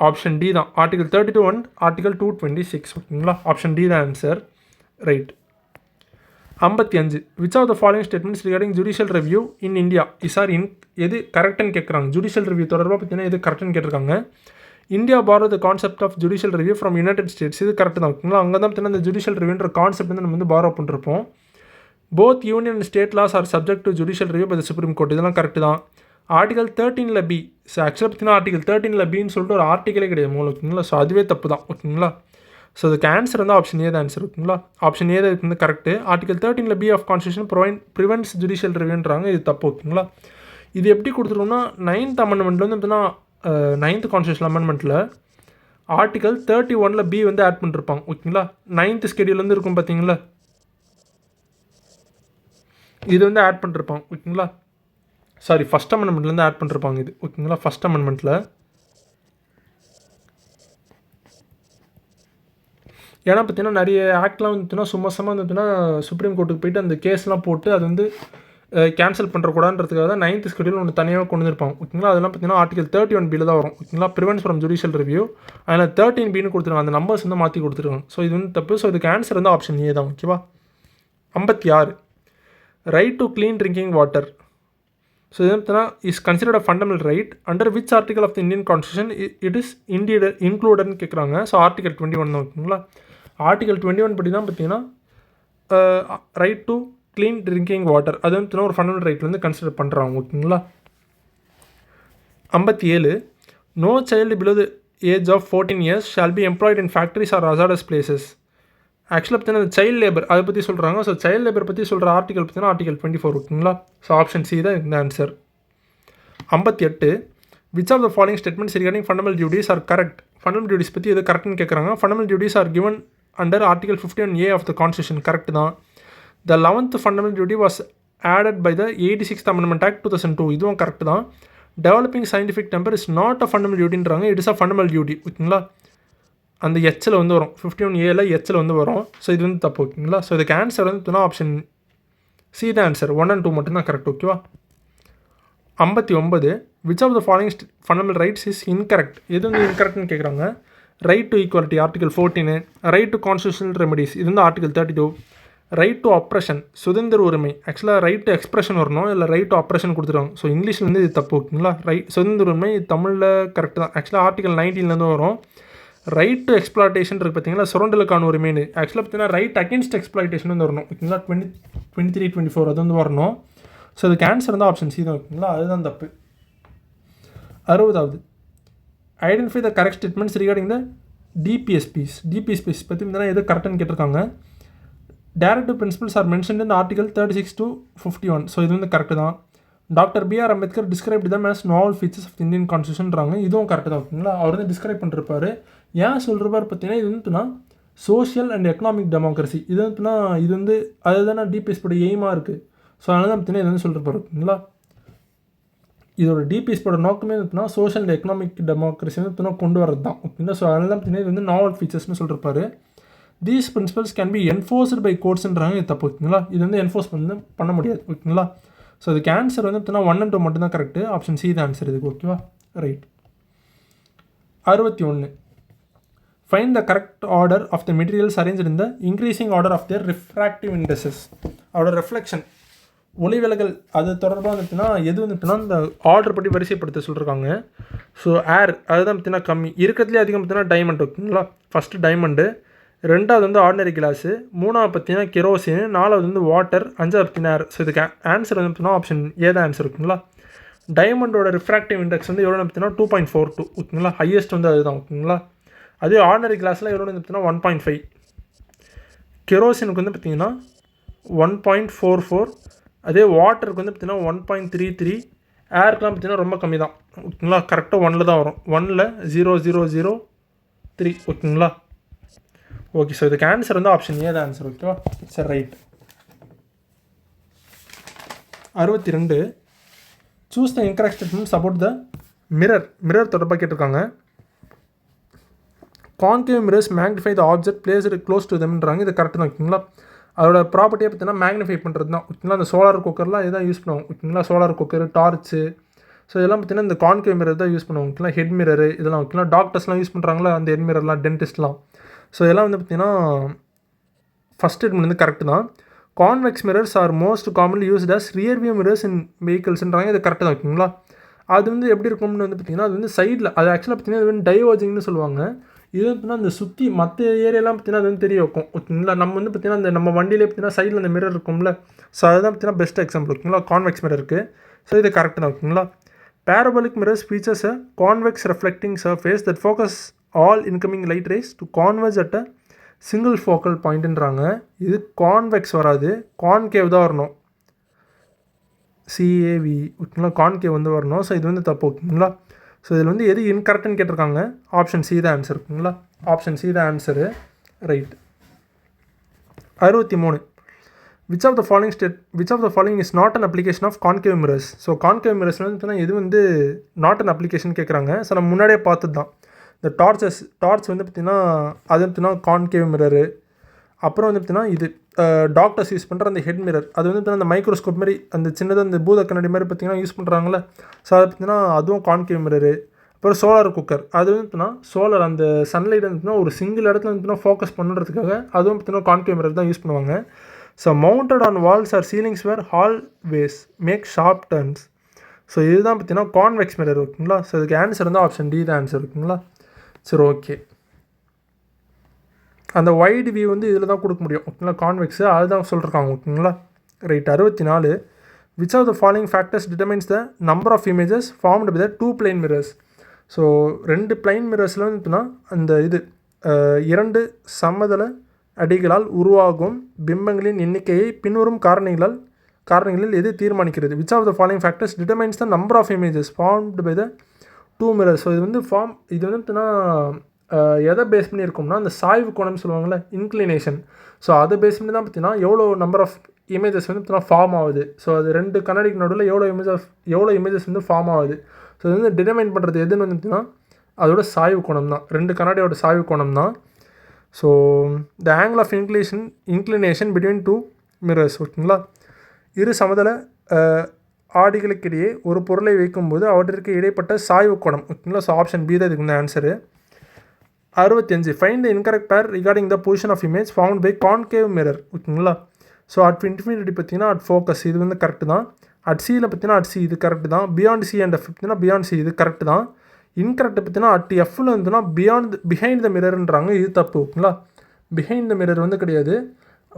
ஆப்ஷன் டி தான். Article 32 and article 226. ஓகேங்களா. ஆப்ஷன் டி தான் answer. Right. 55 which of the following statements regarding judicial review in India எது கரெக்டுன்னு கேட்குறாங்க. ஜுடிஷியல் ரிவ்யூ தொடர்பாக பார்த்தீங்கன்னா எது கரெக்டுன்னு கேட்டிருக்காங்க. India borrow the concept of judicial review from United States இது கரெக்ட் தான். ஓகேங்களா. அங்கே தான் பார்த்தீங்கன்னா இந்த ஜுடிஷியல் ரிவ்யூன்ற கான்செப்ட் வந்து நம்ம வந்து பாரோ பண்ணிருப்போம். Both union and state laws are subject to judicial review by the supreme court இதெல்லாம் கரெக்ட் தான். Article 13 B. ஸோ ஆக்சுவலாக பார்த்தீங்கன்னா ஆர்டிகல் 13 பின்னு சொல்லிட்டு ஒரு ஆர்டிகலே கிடையாது மூலம். ஓகேங்களா. ஸோ அதுவே தப்பு தான். ஓகேங்களா. ஸோ அதுக்கு ஆன்சர் வந்து ஆப்ஷன் ஏ தான் ஆன்சர். ஓகேங்களா. ஆப்ஷன் ஏ தான் வந்து correct. Article 13 B of constitution prevents judicial ரிவ்யூன்றாங்க. இது தப்பு. ஓகேங்களா. இது எப்படி கொடுத்துருக்கோம்னா 9th அமெண்ட்மெண்ட்டில் வந்து பார்த்தீங்கன்னா 9th கான்ஸ்டியூஷன் அமெண்ட்மெண்ட்டில் ஆர்டிகல் 31 பி வந்து ஆட் பண்ணிருப்பாங்க. ஓகேங்களா. 9th ஸ்கெடியூல் வந்து இருக்கும் பார்த்தீங்களா. இது வந்து ஆட் பண்ணிருப்பாங்க. ஓகேங்களா. சாரி ஃபஸ்ட் அமெண்ட்மெண்ட்லேருந்து ஆட் பண்ணிருப்பாங்க இது. ஓகேங்களா. ஃபஸ்ட் அமெண்ட்மெண்ட்டில் ஏன்னா பார்த்தீங்கன்னா நிறைய ஆக்ட்லாம் வந்துட்டுனா சும்மா வந்துட்டுனா சுப்ரீம் கோர்ட்டுக்கு போயிட்டு அந்த கேஸ்லாம் போட்டு அது வந்து கேன்சல் பண்ணுறக்கூடாதுன்றதுக்காக தான் 9th ஸ்கெடியூல் ஒன்று தனியாக கொண்டு வந்துருப்பாங்க. ஓகேங்களா. அதெல்லாம் பார்த்தீங்கன்னா ஆர்டிகல் 31 பியில் தான் வரும். ஓகேங்களா. ப்ரிவென்ட்ஸ் ஃப்ரம் ஜுடிஷியல் ரிவ்யூ அதில் 13 பின்னு கொடுத்துருவாங்க. அந்த நம்பர்ஸ் வந்து மாற்றி கொடுத்துருவாங்க. ஸோ இது வந்து தப்பு. ஸோ இதுக்கு ஆன்சர் வந்து ஆப்ஷன் ஏ தான். ஓகேவா. 56 right to clean drinking water. So இது பார்த்தீங்கன்னா is considered a fundamental right under which article of the Indian constitution it is இன்க்ளூடட்னு கேட்குறாங்க. ஸோ ஆர்டிகல் 21 தான். ஓகேங்களா. ஆர்டிகல் 21 படி தான் பார்த்தீங்கன்னா right to clean drinking water அது வந்து ஒரு ஃபண்டமெண்டல் ரைட் வந்து கன்சிடர் பண்ணுறாங்க. ஓகேங்களா. 57 no child below the age of 14 years shall be employed in factories or hazardous places. ஆக்சுவலாக பார்த்தீங்கன்னா சைல்டு லேபர் அதை பற்றி சொல்கிறாங்க. ஸோ சைல்டு லேபர் பற்றி சொல்கிற ஆர்டிகல் பார்த்தீங்கன்னா ஆர்டிகல் 24. ஓகேங்களா. ஸோ ஆப்ஷன் சி தான் இந்த answer. 58 which of the following statements regarding fundamental duties are correct. Fundamental duties பற்றி எது கரெக்ட்னு கேட்குறாங்க. Fundamental duties are given under Article 51A of the Constitution. Correct தான். The 11th fundamental duty was added by the 86th Amendment Act 2002. இதுவும் correct தான். Developing scientific temper is not a fundamental dutyன்றாங்க. It is a fundamental duty. ஓகேங்களா, அந்த எச்சில் வந்து வரும் 51Aல எச்சில் வந்து வரும். ஸோ இது வந்து தப்பு. ஓகேங்களா, ஸோ இதுக்கு ஆன்சர் வந்து ஆப்ஷன் சி தான் ஆன்சர். 1 and 2 மட்டும்தான் கரெக்ட். ஓகேவா. 59 which of the following fundamental rights is incorrect? எது வந்து இன்கரெக்ட்னு கேட்குறாங்க. Right to equality article 14, right to constitutional remedies இது வந்து ஆர்டிகல் 32, ரைட் டு அப்ரஷன் சுதந்திர உரிமை. ஆக்சுவலாக ரைட் டு எக்ஸ்பிரஷன் வரணும், இல்லை ரைட் டு அப்ரஷன் கொடுத்துருவாங்க. ஸோ இங்கிலீஷில் வந்து இது தப்பு. ஓகேங்களா, சுதந்திர உரிமை தமிழில் கரெக்ட் தான். ஆக்சுவலாக ஆர்டிகல் 19 வரும். ரைட் டு எக்ஸ்ப்ளாய்டேஷன் இருக்குது பார்த்தீங்களா, சுரண்டலுக்கான உரிமைன்னு. ஆக்சுவலாக பார்த்தீங்கன்னா ரைட் அகேன்ஸ்ட் எக்ஸ்ப்ளாய்டேஷன் வந்து வரணும். ஓகேங்களா, 23, 24 அது வந்து வரணும். ஸோ அதுக்கு ஆன்சர் வந்து ஆப்ஷன் சி தான். ஓகேங்களா, அதுதான் தப்பு. 60வது identify the correct statements regarding the DPSPs. DPSPs பற்றி பார்த்தீங்கன்னா எது கரெக்டானு கேட்டிருக்காங்க. Directive principles are mentioned in article 36 to 51. So இது வந்து கரெக்டு தான். Doctor B.R. Ambedkar describe them as novel features of the Indian Constitutionன்றாங்க. இதுவும் கரெக்டு தான். ஓகேங்களா, அவர் வந்து டிஸ்கிரைப் பண்ணிருப்பார். ஏன் சொல்கிறப்பார் பார்த்தீங்கன்னா இது வந்துட்டுனா சோஷியல் அண்ட் எக்கனாமிக் டெமோக்ரஸி. இது வந்துட்டுனா இது வந்து அதுதானே டிபிஎஸ்பியோட எய்மாக இருக்குது. ஸோ அதனால தான் பார்த்தீங்கன்னா இது வந்து சொல்லிருப்பார். ஓகேங்களா, இதோட டிபிஎஸ்பியோட நோக்கமே வந்துட்டுனா சோஷியல் அண்ட் எக்கனாமிக் டெமோக்ரஸி வந்து கொண்டு வரது தான். ஓகேங்களா, ஸோ அதனால தான் பார்த்தீங்கன்னா இது வந்து நாவல் ஃபீச்சர்ஸ்னு சொல்லிருப்பார். These principles can be enforced by கோர்ட்ஸ்ன்றாங்க. இது தப்பு. ஓகேங்களா, இது வந்து என்ஃபோர்ஸ் பண்ண முடியாது. ஓகேங்களா, ஸோ அதுக்கு ஆன்சர் வந்து பார்த்தீங்கன்னா 1 and 2 மட்டும்தான் கரெக்டு. ஆப்ஷன் சி தான் ஆன்சர் இதுக்கு. ஓகேவா, right. 61 find the correct order of the materials arrange in the increasing order of their refractive indexes. அதோட ரிஃப்ளெக்ஷன் ஒளிவிலகல் அது தொடர்பாக வந்துட்டுனா எது வந்துட்டுனா இந்த ஆர்டர் படி வரிசைப்படுத்த சொல்லியிருக்காங்க. ஸோ ஏர் அதுதான் பார்த்தீங்கன்னா கம்மி. இருக்கிறதுலே அதிகம் பார்த்தீங்கன்னா டைமண்ட். ஓகேங்களா, ஃபஸ்ட்டு டைமண்டு, ரெண்டாவது வந்து ஆர்டினரி கிளாஸு, மூணாவது பார்த்தீங்கன்னா கெரோசின், நாலாவது வந்து வாட்டர், அஞ்சாவது பார்த்தீங்கன்னா ஏர். ஸோ இதுக்கு ஆன்சர் வந்து பார்த்தீங்கன்னா ஆப்ஷன் ஏ தான் ஆன்சர். ஓகேங்களா, டைமண்டோட ரிஃப்ராக்டிவ் இண்டெக்ஸ் வந்து எவ்வளோ பார்த்தீங்கன்னா 2.42. ஓகேங்களா, ஹையஸ்ட் வந்து அதுதான். ஓகேங்களா, அதே ஆர்டினரி கிளாஸில் எவ்வளோ வந்து பார்த்தீங்கன்னா 1.5, கெரோசினுக்கு வந்து பார்த்தீங்கன்னா 1.44, அதே வாட்டருக்கு வந்து பார்த்தீங்கன்னா 1.33, ஏருக்குலாம் பார்த்தீங்கன்னா ரொம்ப கம்மி தான். ஓகேங்களா, கரெக்டாக 1ல் தான் வரும். 1ல் 0.003. ஓகேங்களா, ஓகே. ஸோ இதுக்கு ஆன்சர் வந்து ஆப்ஷன் ஏ தான் ஆன்சர். ஓகேவா, சரி, right. 62 choose the incorrect statements about the mirror தொடர்பாக கேட்டிருக்காங்க. Concave mirrors magnify the object placed close to தெம்ன்றாங்க. இது கரெக்ட் தான். ஓகேங்களா, அதோட ப்ராப்பர்ட்டியை பார்த்தீங்கன்னா மேக்னிஃபை பண்ணுறது தான். ஓகேங்களா, அந்த சோலார் குக்கர்லாம் இதுதான் யூஸ் பண்ணுவாங்க. ஓகேங்களா, சோலார் குக்கர், டார்ச்சு, ஸோ இதெல்லாம் பார்த்தீங்கன்னா இந்த கான்கேவ் மிரர் தான் யூஸ் பண்ணுவாங்க. ஓகேங்களா, ஹெட் மிரரு இதெல்லாம். ஓகேங்களா, டாக்டர்ஸ்லாம் யூஸ் பண்ணுறாங்களா அந்த ஹெட் மிரர்லாம், டென்டிஸ்ட்லாம். ஸோ இதெல்லாம் வந்து பார்த்தீங்கன்னா ஃபஸ்ட் ஸ்டேட்மெண்ட் வந்து கரெக்டு தான். Convex mirrors are most commonly used as rear view mirrors in வெஹிக்கல்ஸ்ன்றாங்க. இது கரெக்டு தான். ஓகேங்களா, அது வந்து எப்படி இருக்கும்னு வந்து பார்த்தீங்கன்னா அது வந்து சைடில் அது ஆக்சுவலாக பார்த்தீங்கன்னா அது வந்து டைவர்ஜிங்னு சொல்லுவாங்க. இது பார்த்தீங்கன்னா அந்த சுற்றி மற்ற ஏரியாலாம் பார்த்தீங்கன்னா அது வந்து தெரிய வைக்கும். ஓகேங்களா, நம்ம வந்து பார்த்தீங்கன்னா அந்த நம்ம வண்டியிலே பார்த்தீங்கன்னா சைடில் அந்த மிரர் இருக்கும்ல. ஸோ அதுதான் பார்த்தீங்கன்னா பெஸ்ட் எக்ஸாம்பிள். ஓகேங்களா, கான்வெக்ஸ் மிரருக்கு. ஸோ இது கரெக்டு தான். ஓகேங்களா, parabolic mirrors features a convex reflecting surface that focus all incoming light rays to converge at a single focal pointன்றாங்க. இது கான்வெக்ஸ் வராது, கான்கேவ் தான் வரணும். CAV. ஓகேங்களா, கான்கேவ் வந்து வரணும். ஸோ இது வந்து தப்பு. ஓகேங்களா, ஸோ இதில் வந்து எது இன்கரெக்ட்னு கேட்டிருக்காங்க. ஆப்ஷன் சி தான் ஆன்சர். ஓகேங்களா, ஆப்ஷன் சி தான் answer. Right. 63 which of the following is not an application of concave mirrors. So concave mirrors வந்து எது வந்து நாட் அன் அப்ளிகேஷன் கேட்குறாங்க. ஸோ நம்ம முன்னாடியே பார்த்தது தான். இந்த டார்ச் வந்து பார்த்திங்கன்னா அது பார்த்திங்கன்னா கான்கேவ் மிரரு. அப்புறம் வந்து பார்த்திங்கன்னா இது டாக்டர்ஸ் யூஸ் பண்ணுற அந்த ஹெட் மிரர், அது வந்து பார்த்திங்கன்னா அந்த மைக்ரோஸ்கோப் மாதிரி அந்த சின்னதாக அந்த பூத கண்ணாடி மாதிரி பார்த்திங்கன்னா யூஸ் பண்ணுறாங்களே. ஸோ அது பார்த்திங்கன்னா அதுவும் கான்கேவ் மிரரு. அப்புறம் சோலார் குக்கர், அது வந்து பார்த்திங்கன்னா சோலார் அந்த சன்லைட் வந்து ஒரு சிங்கிள் இடத்துல வந்து ஃபோக்கஸ் பண்ணுறதுக்காக அதுவும் பார்த்திங்கன்னா கான்கேவ் மிரர் தான் யூஸ் பண்ணுவாங்க. So mounted on walls or ceilings where hallways make sharp turns. So இதுதான் பார்த்தீங்கன்னா கான்வெக்ஸ் மிரர். ஓகேங்களா, ஸோ இதுக்கு ஆன்சர் வந்து ஆப்ஷன் டி தான் ஆன்சர். ஓகேங்களா, சரி, ஓகே. அந்த வைடு வியூ வந்து இதில் தான் கொடுக்க முடியும். ஓகேங்களா, கான்வெக்ஸு அதுதான் சொல்லியிருக்காங்க. ஓகேங்களா, right. 64 which of the following factors determines the number of images formed by the two plane mirrors. So 2 plane மிரர்ஸில் வந்துட்டுனா அந்த இது 2 சமதள அடிகளால் உருவாகும் பிம்பங்களின் எண்ணிக்கையை பின்வரும் காரணிகளில் எது தீர்மானிக்கிறது. which of the following factors determines the number of images formed by the two mirrors. So இது வந்து இது வந்து எதை பேஸ் பண்ணி இருக்கும்னா அந்த சாய்வு கோணம்னு சொல்லுவாங்கள்ல, இன்க்ளினேஷன். ஸோ அதை பேஸ் பண்ணி தான் பார்த்தீங்கன்னா எவ்வளோ நம்பர் ஆஃப் இமேஜஸ் வந்து பார்த்தீங்கன்னா ஃபார்ம் ஆகுது. ஸோ அது 2 கண்ணாடிக்கு நடுவில் எவ்வளோ இமேஜஸ் வந்து ஃபார்ம் ஆகுது. ஸோ இது வந்து டிட்டர்மைன் பண்ணுறது எதுன்னு வந்து பார்த்தீங்கன்னா அதோட சாய்வு கோணம் தான். 2 கண்ணாடியோட சாய்வு கோணம் தான். So the angle of inclination between 2 mirrors. ஓகேங்களா, இரு சமதள ஆடிகளுக்கிடையே ஒரு பொருளை வைக்கும்போது அவற்றிற்கு இடைப்பட்ட சாய்வு கோணம். ஓகேங்களா, ஸோ ஆப்ஷன் பி தான் இதுக்கு வந்து answer. 65 find the incorrect pair regarding the position of image found by concave mirror. ஓகேங்களா, ஸோ அட் இன்ஃபினிட்டி பார்த்தீங்கன்னா அட் ஃபோக்கஸ் இது வந்து கரெக்டு தான். அட் சியில் பார்த்தீங்கன்னா அட் சி இது கரெக்டு தான். பியாண்ட் சி அண்ட் எஃப் பார்த்தீங்கன்னா பியாண்ட் சி இது கரெக்டு தான். இன்கரெக்ட் பார்த்தீங்கன்னா அட் எஃப்ல வந்துன்னா பிஹைண்ட் த மிரர்ன்றாங்க, இது தப்பு. ஓகேங்களா, பிஹைண்ட் த மிரர் வந்து கிடையாது.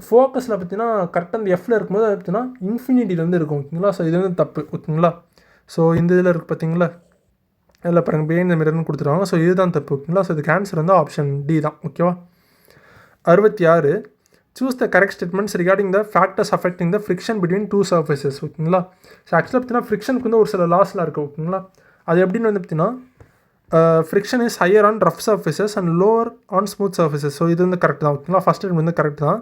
ஃபோக்கஸில் பார்த்தீங்கன்னா கரெக்டாக அந்த எஃப்ல இருக்கும்போது அது பார்த்தீங்கன்னா இன்ஃபினிட்டியில் வந்து இருக்கும். ஓகேங்களா, ஸோ இது வந்து தப்பு. ஓகேங்களா, ஸோ இந்த இதில் இருக்குது பார்த்தீங்களா, இதில் பாருங்கள் பிஹைண்ட் த மிரர்னு கொடுத்துருவாங்க. ஸோ இதுதான் தப்பு. ஓகேங்களா, ஸோ இதுக்கு ஆன்சர் வந்து ஆப்ஷன் டி தான். ஓகேவா. 66 choose the correct statements regarding the factors affecting the friction between 2 surfaces. ஓகேங்களா, ஸோ ஆக்சுவலாக பார்த்தீங்கன்னா ஃப்ரிக்ஷனுக்கு வந்து ஒரு சில லாஸ்லாம் இருக்குது. ஓகேங்களா, அது எப்படின்னு வந்து பார்த்தீங்கன்னா friction is higher on rough surfaces and lower on smooth surfaces. So இது வந்து கரெக்ட் தான். ஓகேங்களா, ஃபஸ்ட் டைம் வந்து கரெக்ட் தான்.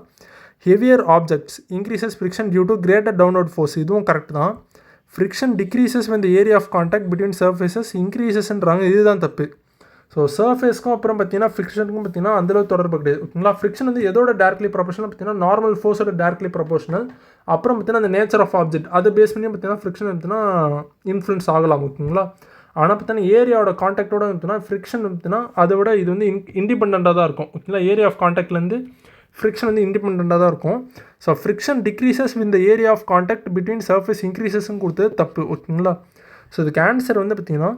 Heavier objects increases friction due to greater downward force, இதுவும் கரெக்ட் தான். Friction decreases when the area of contact between surfaces இன்க்ரீசஸ்ன்றாங்க, இதுதான் தப்பு. ஸோ சர்ஃபேஸ்க்கும் அப்புறம் பார்த்தீங்கன்னா ஃப்ரிக்ஷனுக்கும் பார்த்தீங்கன்னா அந்தளவு தொடர்பு கிடையாது. ஓகேங்களா, ஃப்ரிக்ஷன் வந்து எதோட டேரக்ட்லி ப்ரொபோஷனல் பார்த்தீங்கன்னா நார்மல் ஃபோர்ஸோட டேரக்ட்லி ப்ரொபோஷனல். அப்புறம் பார்த்தீங்கன்னா அந்த நேச்சர் ஆஃப் ஆப்ஜெக்ட் அதை பேஸ் பண்ணி பார்த்தீங்கன்னா ஃப்ரிக்ஷன் பார்த்தீங்கன்னா இன்ஃப்ளூன்ஸ் ஆகலாம். ஓகேங்களா, ஆனால் பார்த்தீங்கன்னா ஏரியாவோட கான்டாக்டோட பார்த்தீங்கன்னா ஃப்ரிக்ஷன் பார்த்தீங்கன்னா அதை விட இது வந்து இண்டிபெண்ட்டாக தான் இருக்கும். ஓகேங்களா, ஏரியா ஆஃப் கான்டாக்ட்லேருந்து ஃப்ரிக்ஷன் வந்து இண்டிபெண்ட்டாக தான் இருக்கும். So friction decreases with the area of contact between surface இன்க்ரீசஸ்ன்னு கொடுத்தது தப்பு. ஓகேங்களா, ஸோ இதுக்கு ஆன்சர் வந்து பார்த்தீங்கன்னா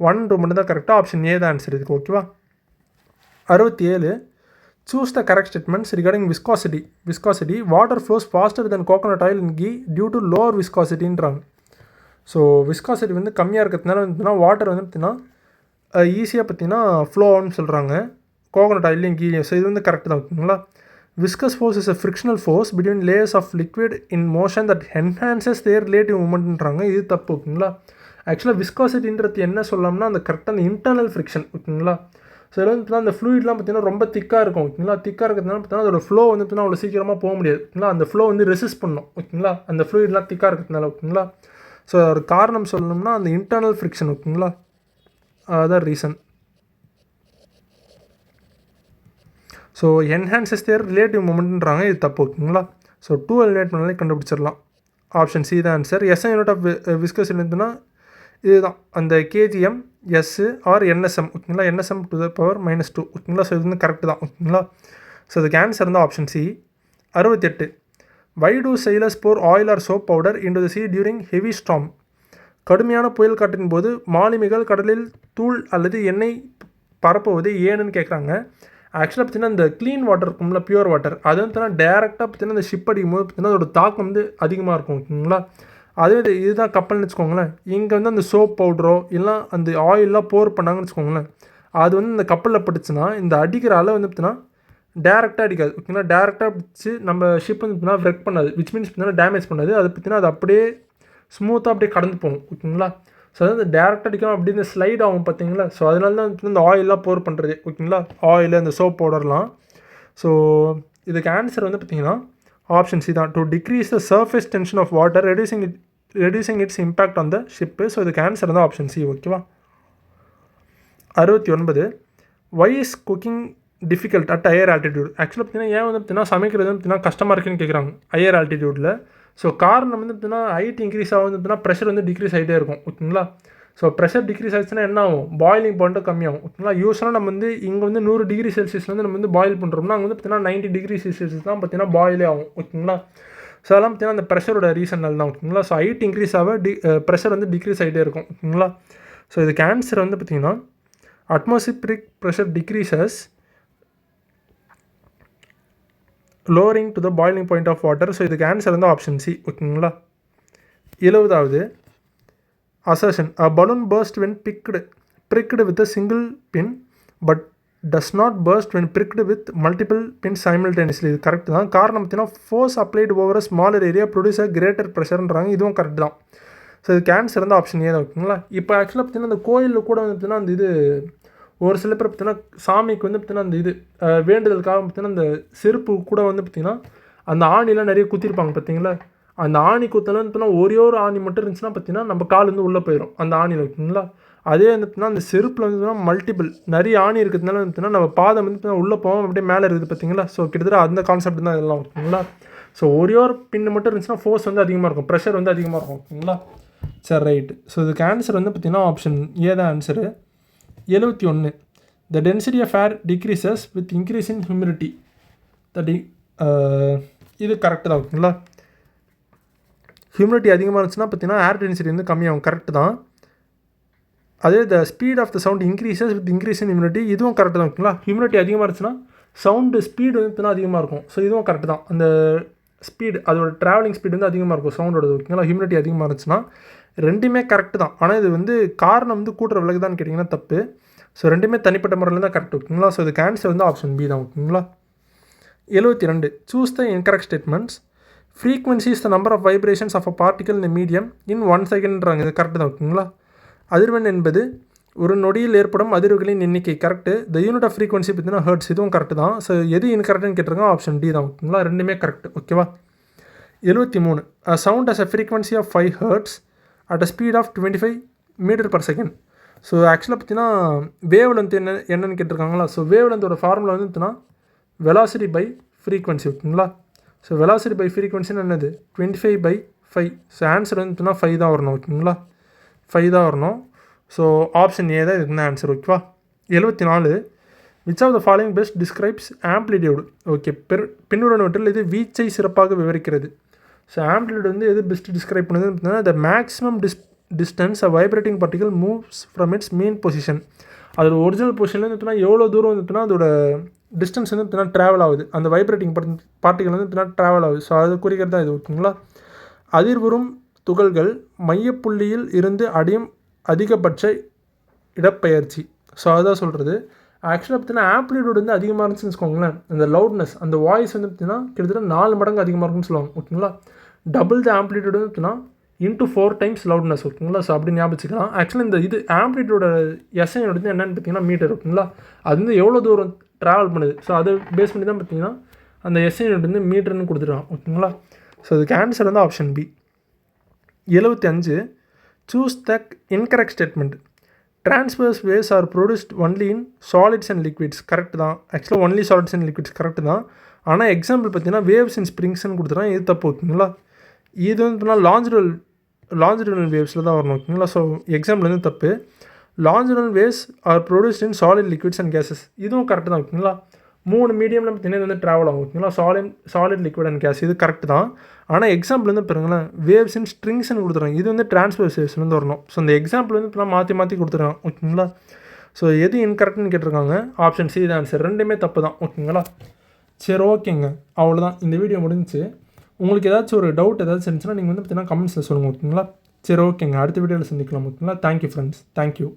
1 2 மட்டும் தான் கரெக்டாக, ஆப்ஷன் ஏ தான் ஆன்சர் இதுக்கு. ஓகேவா. 67 choose the correct statements regarding viscosity water flows faster then coconut oil in கீ டியூ டு லோவர் விஸ்காசிட்டின்றாங்க. ஸோ விஸ்காசிட்டி வந்து கம்மியாக இருக்கிறதுனால வந்து வாட்டர் வந்து பார்த்தீங்கன்னா ஈஸியாக பார்த்தீங்கன்னா ஃப்ளோ ஆகும்னு சொல்கிறாங்க கோகோனட் ஆயிலையும் கீலையும். ஸோ இது வந்து கரெக்ட் தான். ஓகேங்களா, viscous force is a frictional force between layers of liquid in motion that enhances their relative momentன்றாங்க, இது தப்பு. ஓகேங்களா, ஆக்சுவலாக விஸ்காசிட்டின்றது என்ன சொல்லலாம்னா அந்த கரெக்டாக அந்த இன்டர்னல் ஃப்ரிக்ஷன். ஓகேங்களா, ஸோ இதில் வந்து பார்த்தீங்கன்னா அந்த ஃப்ளூயிட்லாம் பார்த்தீங்கன்னா ரொம்ப திக்காக இருக்கும். ஓகேங்களா, திக்காக இருக்கிறதுனால பார்த்தீங்கன்னா அதோட ஃப்ளோ வந்து பார்த்தீங்கன்னா அவ்வளோ சீக்கிரமாக போக முடியாது. ஓகேங்களா, அந்த ஃப்ளோ வந்து ரெசிஸ்ட் பண்ணும். ஓகேங்களா, அந்த ஃப்ளூயிட்லாம் திக்காக இருக்கிறதுனால. ஓகேங்களா, ஸோ ஒரு காரணம் சொல்லணும்னா அந்த இன்டர்னல் ஃப்ரிக்ஷன். ஓகேங்களா, அதுதான் reason. So enhances their relative மூமெண்ட்ன்றாங்க, இது தப்பு. ஓகேங்களா, ஸோ 2 எலிமினேட் பண்ணாலே கண்டுபிடிச்சிடலாம். ஆப்ஷன் சி தான் answer. SI unit of viscous இருந்துன்னா இதுதான் அந்த கேஜிஎம் எஸ் ஆர் என்எஸ்எம். ஓகேங்களா, என்எஸ்எம் டு த பவர் -2. ஓகேங்களா, ஸோ இது வந்து கரெக்ட் தான். ஓகேங்களா, ஸோ அதுக்கு ஆன்சர் வந்து option C. 68 why do sailors pour oil or soap powder into the sea during heavy storm. கடுமையான புயல் காற்றின் போது மாலுமிகள் கடலில் தூள் அல்லது எண்ணெய் பரப்புவது ஏன்னு கேட்குறாங்க. ஆக்சுவலாக பார்த்தீங்கன்னா இந்த க்ளீன் வாட்டர் இருக்கும்ல, பியூர் வாட்டர், அது வந்து பார்த்தீங்கன்னா டேரெக்டாக பார்த்தீங்கன்னா இந்த ஷிப் அடிக்கும் போது பார்த்தீங்கன்னா அதோட தாக்கம் வந்து அதிகமாக இருக்கும். ஓகேங்களா, அதே இதுதான் கப்பல்னு வச்சுக்கோங்களேன். இங்கே வந்து அந்த சோப் பவுடரோ இல்லை அந்த ஆயிலெலாம் போர் பண்ணாங்கன்னு வச்சுக்கோங்களேன், அது வந்து இந்த கப்பலில் பட்டுச்சுன்னா இந்த அடிக்கிற அலை வந்து பார்த்தீங்கன்னா டேரெக்டாக அடிக்காது. ஓகேங்களா, டேரெக்டாக பிடிச்சி நம்ம ஷிப் வந்து பார்த்தீங்கன்னா ரெக் பண்ணாது, விச் மீன்ஸ் பார்த்தீங்கன்னா டேமேஜ் பண்ணாது. அது பார்த்தீங்கன்னா அது அப்படியே ஸ்மூத்தாக அப்படியே கடந்து போகும். ஓகேங்களா, ஸோ அதாவது டேரெக்டாக அடிக்காமல் அப்படி இந்த ஸ்லைட் ஆகும் பார்த்தீங்களா. ஸோ அதனால தான் இந்த ஆயிலெலாம் போர் பண்ணுறது. ஓகேங்களா, ஆயில் அந்த சோப் பவுடர்லாம். ஸோ இதுக்கு ஆன்சர் வந்து பார்த்தீங்கன்னா ஆப்ஷன் சி தான். To decrease the surface tension of water reducing its impact on the ship. So இதுக்கு ஆன்சர் தான் ஆப்ஷன் சி. ஓகேவா. 69 why is cooking difficult at higher altitude. ஆக்சுவலாக பார்த்தீங்கன்னா ஏன் வந்து பார்த்தீங்கன்னா சமைக்கிறது வந்து பார்த்தீங்கன்னா கஷ்டமாக இருக்குன்னு கேட்குறாங்க ஹையர் ஆல்டிடியூட்டில். ஸோ காரணம் வந்து பார்த்தீங்கன்னா ஹைட் இன்க்ரீஸ் ஆகும் பார்த்தீங்கன்னா ப்ரெஷர் வந்து டிக்ரீஸ் ஆகிட்டே இருக்கும். ஓகேங்களா, ஸோ ப்ரெஷர் டிக்ரீஸ் ஆச்சுன்னா என்ன ஆகும், பாயிலிங் பாயிண்ட்டும் கம்மியாகும். ஓகேங்களா, யூஸ்வலாக நம்ம வந்து இங்கே வந்து 100 டிகிரி செல்சியஸ்லேருந்து நம்ம வந்து பாயில் பண்ணுறோம்னா அங்கே வந்து பார்த்தீங்கன்னா 90 டிகிரி செல்சியஸ் தான் பார்த்தீங்கன்னா பாயிலே ஆகும். ஓகேங்களா, ஸோ அதெல்லாம் பார்த்தீங்கன்னா அந்த ப்ரெஷரோட ரீசனால் தான். ஓகேங்களா, ஸோ ஹைட் இன்க்ரீஸ் ஆக ப்ரெஷர் வந்து டிக்ரீஸ் ஆகிட்டே இருக்கும். ஓகேங்களா, ஸோ இதுக்கு ஆன்சர் வந்து பார்த்தீங்கன்னா atmospheric pressure decreases lowering to the boiling point of water. So இதுக்கு ஆன்சர் வந்து ஆப்ஷன் சி. ஓகேங்களா. 70வது assertion a balloon burst when pricked with a single pin but does not burst when pricked with multiple pins simultaneously. இது correct தான். காரணம் பார்த்தீங்கன்னா force applied over a smaller area produce a greater ப்ரெஷர்ன்றாங்க, இதுவும் correct தான். So இதுக்கு answer வந்து option A தான். ஓகேங்களா, இப்போ ஆக்சுவலாக பார்த்தீங்கன்னா அந்த கோயிலில் கூட வந்து பார்த்தீங்கன்னா அந்த இது ஒரு சில பேர் பார்த்திங்கன்னா சாமிக்கு வந்து பார்த்திங்கன்னா அந்த இது வேண்டுதலுக்காக பார்த்திங்கன்னா அந்த செருப்பு கூட வந்து பார்த்திங்கன்னா அந்த ஆணிலாம் நிறைய குத்திருப்பாங்க பார்த்தீங்களா. அந்த ஆணி குத்தலாம் பார்த்தீங்கன்னா ஒரே ஒரு ஆணி மட்டும் இருந்துச்சுன்னா பார்த்திங்கன்னா நம்ம கால் வந்து உள்ளே போயிடும் அந்த ஆணியில் ஓகேங்களா. அதே வந்து பார்த்திங்கன்னா அந்த செருப்பில் வந்து மல்டிபிள் நிறைய ஆணி இருக்கிறதுனால வந்து பார்த்திங்கன்னா நம்ம பாதம் வந்து பார்த்திங்கன்னா உள்ளே போவோம் அப்படியே மேலே இருக்குது பார்த்தீங்களா. ஸோ கிட்டத்தட்ட அந்த கான்செப்ட் தான் இதெல்லாம் ஓகேங்களா. ஸோ ஒரே ஒரு பின்னு மட்டும் இருந்துச்சுன்னா ஃபோர்ஸ் வந்து அதிகமாக இருக்கும், ப்ரெஷர் வந்து அதிகமாக இருக்கும் ஓகேங்களா. சரி ரைட்டு. ஸோ இதுக்கு ஆன்சர் வந்து பார்த்திங்கன்னா ஆப்ஷன் ஏ தான் answer. 71. The density of air decreases with increase in humidity. இது கரெக்டு தான் ஓகேங்களா. ஹியூமிடிட்டி அதிகமாக இருந்துச்சுன்னா பார்த்திங்கன்னா ஏர் டென்சிட்டி வந்து கம்மியாகும், கரெக்டு தான். அதே the speed of the sound increases with increase in humidity, இதுவும் கரெக்டு தான் ஓகேங்களா. ஹியூமிடிட்டி அதிகமாக இருந்துச்சுன்னா சவுண்டு ஸ்பீடு வந்து அதிகமாக இருக்கும். ஸோ இதுவும் கரெக்டு தான். அந்த ஸ்பீடு அதோட ட்ராவலிங் ஸ்பீடு வந்து அதிகமாக இருக்கும் சவுண்டோட ஓகேங்களா. ஹியூமிடிட்டி அதிகமாக இருந்துச்சுன்னா ரெண்டுமே கரெக்டு தான். ஆனால் இது வந்து காரணம் வந்து கூட்டுற விலகு தான் கேட்டிங்கன்னா தப்பு. ஸோ ரெண்டுமே தனிப்பட்ட முறையில் தான் கரெக்ட் ஓகேங்களா. ஸோ இதுக்கு ஆன்சர் வந்து ஆப்ஷன் பி தான் ஓகேங்களா. 72. Choose the incorrect statements. Frequency is the number of vibrations of a particle in the medium in 1 secondன்றாங்க. இது கரெக்டு தான் ஓகேங்களா. அதிர்வெண் என்பது ஒரு நொடியில் ஏற்படும் அதிர்வுகளின் எண்ணிக்கை, correct. The unit of frequency பார்த்தீங்கன்னா ஹர்ட்ஸ், இதுவும் கரெக்டு தான். ஸோ எது இன்கரெக்டுன்னு கேட்டிருக்காங்க, ஆப்ஷன் டி தான் ஓகேங்களா. ரெண்டுமே கரெக்ட் ஓகேவா. 73. A sound has a frequency of 5 Hz at a speed of 25 m/s. So ஆக்சுவலாக பார்த்தீங்கன்னா வேவ் லென்த் என்னன்னு கேட்டிருக்காங்களா. ஸோ வேவ் லென்த்தோட ஃபார்முலா வந்து பார்த்தீங்கன்னா வெலாசிட்டி பை ஃப்ரீக்வன்சி ஓகேங்களா. ஸோ வெலாசிட்டி பை ஃப்ரீக்வன்சின்னு என்னது 25/5. ஸோ ஆன்சர் வந்து பார்த்தீங்கன்னா 5 தான் வரணும் ஓகேங்களா. 5 தான் வரணும். ஸோ ஆப்ஷன் ஏ தான் இதுக்கு ஆன்சர் ஓகேவா. 74. Which of the following best describes amplitude. Okay, பின்வருவனவற்றில் இது வீச்சை சிறப்பாக விவரிக்கிறது. ஸோ ஆம்ப்ளிடியூட் வந்து எது பெஸ்ட் டிஸ்கிரைப் பண்ணுதுன்னு பார்த்தீங்கன்னா the maximum distance a vibrating particle moves from its mean position. அதோட ஒரிஜினல் பொசிஷன்லேருந்து பார்த்தீங்கன்னா எவ்வளோ தூரம் வந்துட்டுனா அதோட டிஸ்டன்ஸ் வந்து பார்த்தீங்கன்னா ட்ராவல் ஆகுது, அந்த வைப்ரேட்டிங் பார்ட்டிகல் வந்து பார்த்தீங்கன்னா ட்ராவல் ஆகுது. ஸோ அது குறிக்கிறது தான் இது ஓகேங்களா. அதிர்வுறும் துகள்கள் மையப்புள்ளியில் இருந்து அடையும் அதிகபட்ச இடப்பெயர்ச்சி. ஸோ அதுதான் சொல்கிறது. ஆக்சுவலாக பார்த்தீங்கன்னா ஆம்ப்ளிடியூட் வந்து அதிகமாக இருந்துச்சுன்னு வச்சுக்கோங்களேன், அந்த லவுட்னஸ் அந்த வாய்ஸ் வந்து பார்த்தீங்கன்னா கிட்டத்தட்ட 4 மடங்கு அதிகமாக இருக்குன்னு சொல்லுவாங்க ஓகேங்களா. டபுள் த ஆம்ப்ளிடியூட் வந்து பார்த்தீங்கன்னா into 4 times லவுட்னஸ் ஓகேங்களா. ஸோ அப்படி ஞாபகம். ஆக்சுவலாக இந்த இது ஆம்ப்ளிடியூட எஸ்ஐ வந்து என்னென்னு பார்த்தீங்கன்னா மீட்டர் ஓகேங்களா. அது வந்து எவ்வளோ தூரம் ட்ராவல் பண்ணுது, ஸோ அதை பேஸ் பண்ணி தான் பார்த்தீங்கன்னா அந்த எஸ்ஐ வந்து மீட்டர்னு கொடுத்துருக்கான் ஓகேங்களா. ஸோ அதுக்கு ஆன்சர் வந்து option B. 75. Choose the incorrect statement. Transverse waves are produced only in solids and liquids, correct தான். ஆக்சுவலாக only solids and liquids correct தான். ஆனால் எக்ஸாம்பிள் பார்த்தீங்கன்னா வேவ்ஸ் இன் ஸ்ப்ரிங்ஸ்ன்னு கொடுத்துறான், இது தப்பு ஓகேங்களா. இது வந்து லாஞ்சிடியூனல் வேவ்ஸில் தான் வரணும் ஓகேங்களா. ஸோ எக்ஸாம்பிள் வந்து தப்பு. Longitudinal waves are produced in solid liquids and gases, இதுவும் கரெக்ட் தான் ஓகேங்களா. 3 மீடியமில் பார்த்தீங்கன்னா இது வந்து ட்ராவல் ஆகும் ஓகேங்களா. சாலிட் லிக்விட் அண்ட் கேஸ், இது கரெக்ட் தான். ஆனால் எக்ஸாம்பிள் வந்து பாருங்களேன் வேவ்ஸ் இன் ஸ்ட்ரிங்ஸ்ன்னு கொடுத்துறாங்க, இது வந்து ட்ரான்ஸ்வர்ஸ் வேவ்ஸ்லேருந்து வரணும். ஸோ இந்த எக்ஸாம்பிள் வந்து இப்போ மாற்றி கொடுத்துருக்காங்க ஓகேங்களா. ஸோ எது இன்கரெக்ட்னு கேட்டிருக்காங்க, ஆப்ஷன் சி தான் ஆன்சர். ரெண்டுமே தப்பு தான் ஓகேங்களா. சரி ஓகேங்க, அவ்வளோதான் இந்த வீடியோ முடிஞ்சிச்சு. உங்களுக்கு ஏதாச்சும் ஒரு டவுட் ஏதாச்சும் இருந்துச்சுன்னா நீங்கள் வந்து பார்த்தீங்கன்னா கமெண்ட்ஸில் சொல்லுங்கள் ஓகேங்களா. சரி ஓகேங்க, அடுத்த வீடியோவில் சந்திக்கலாம் ஓகேங்களா. Thank you friends, thank you.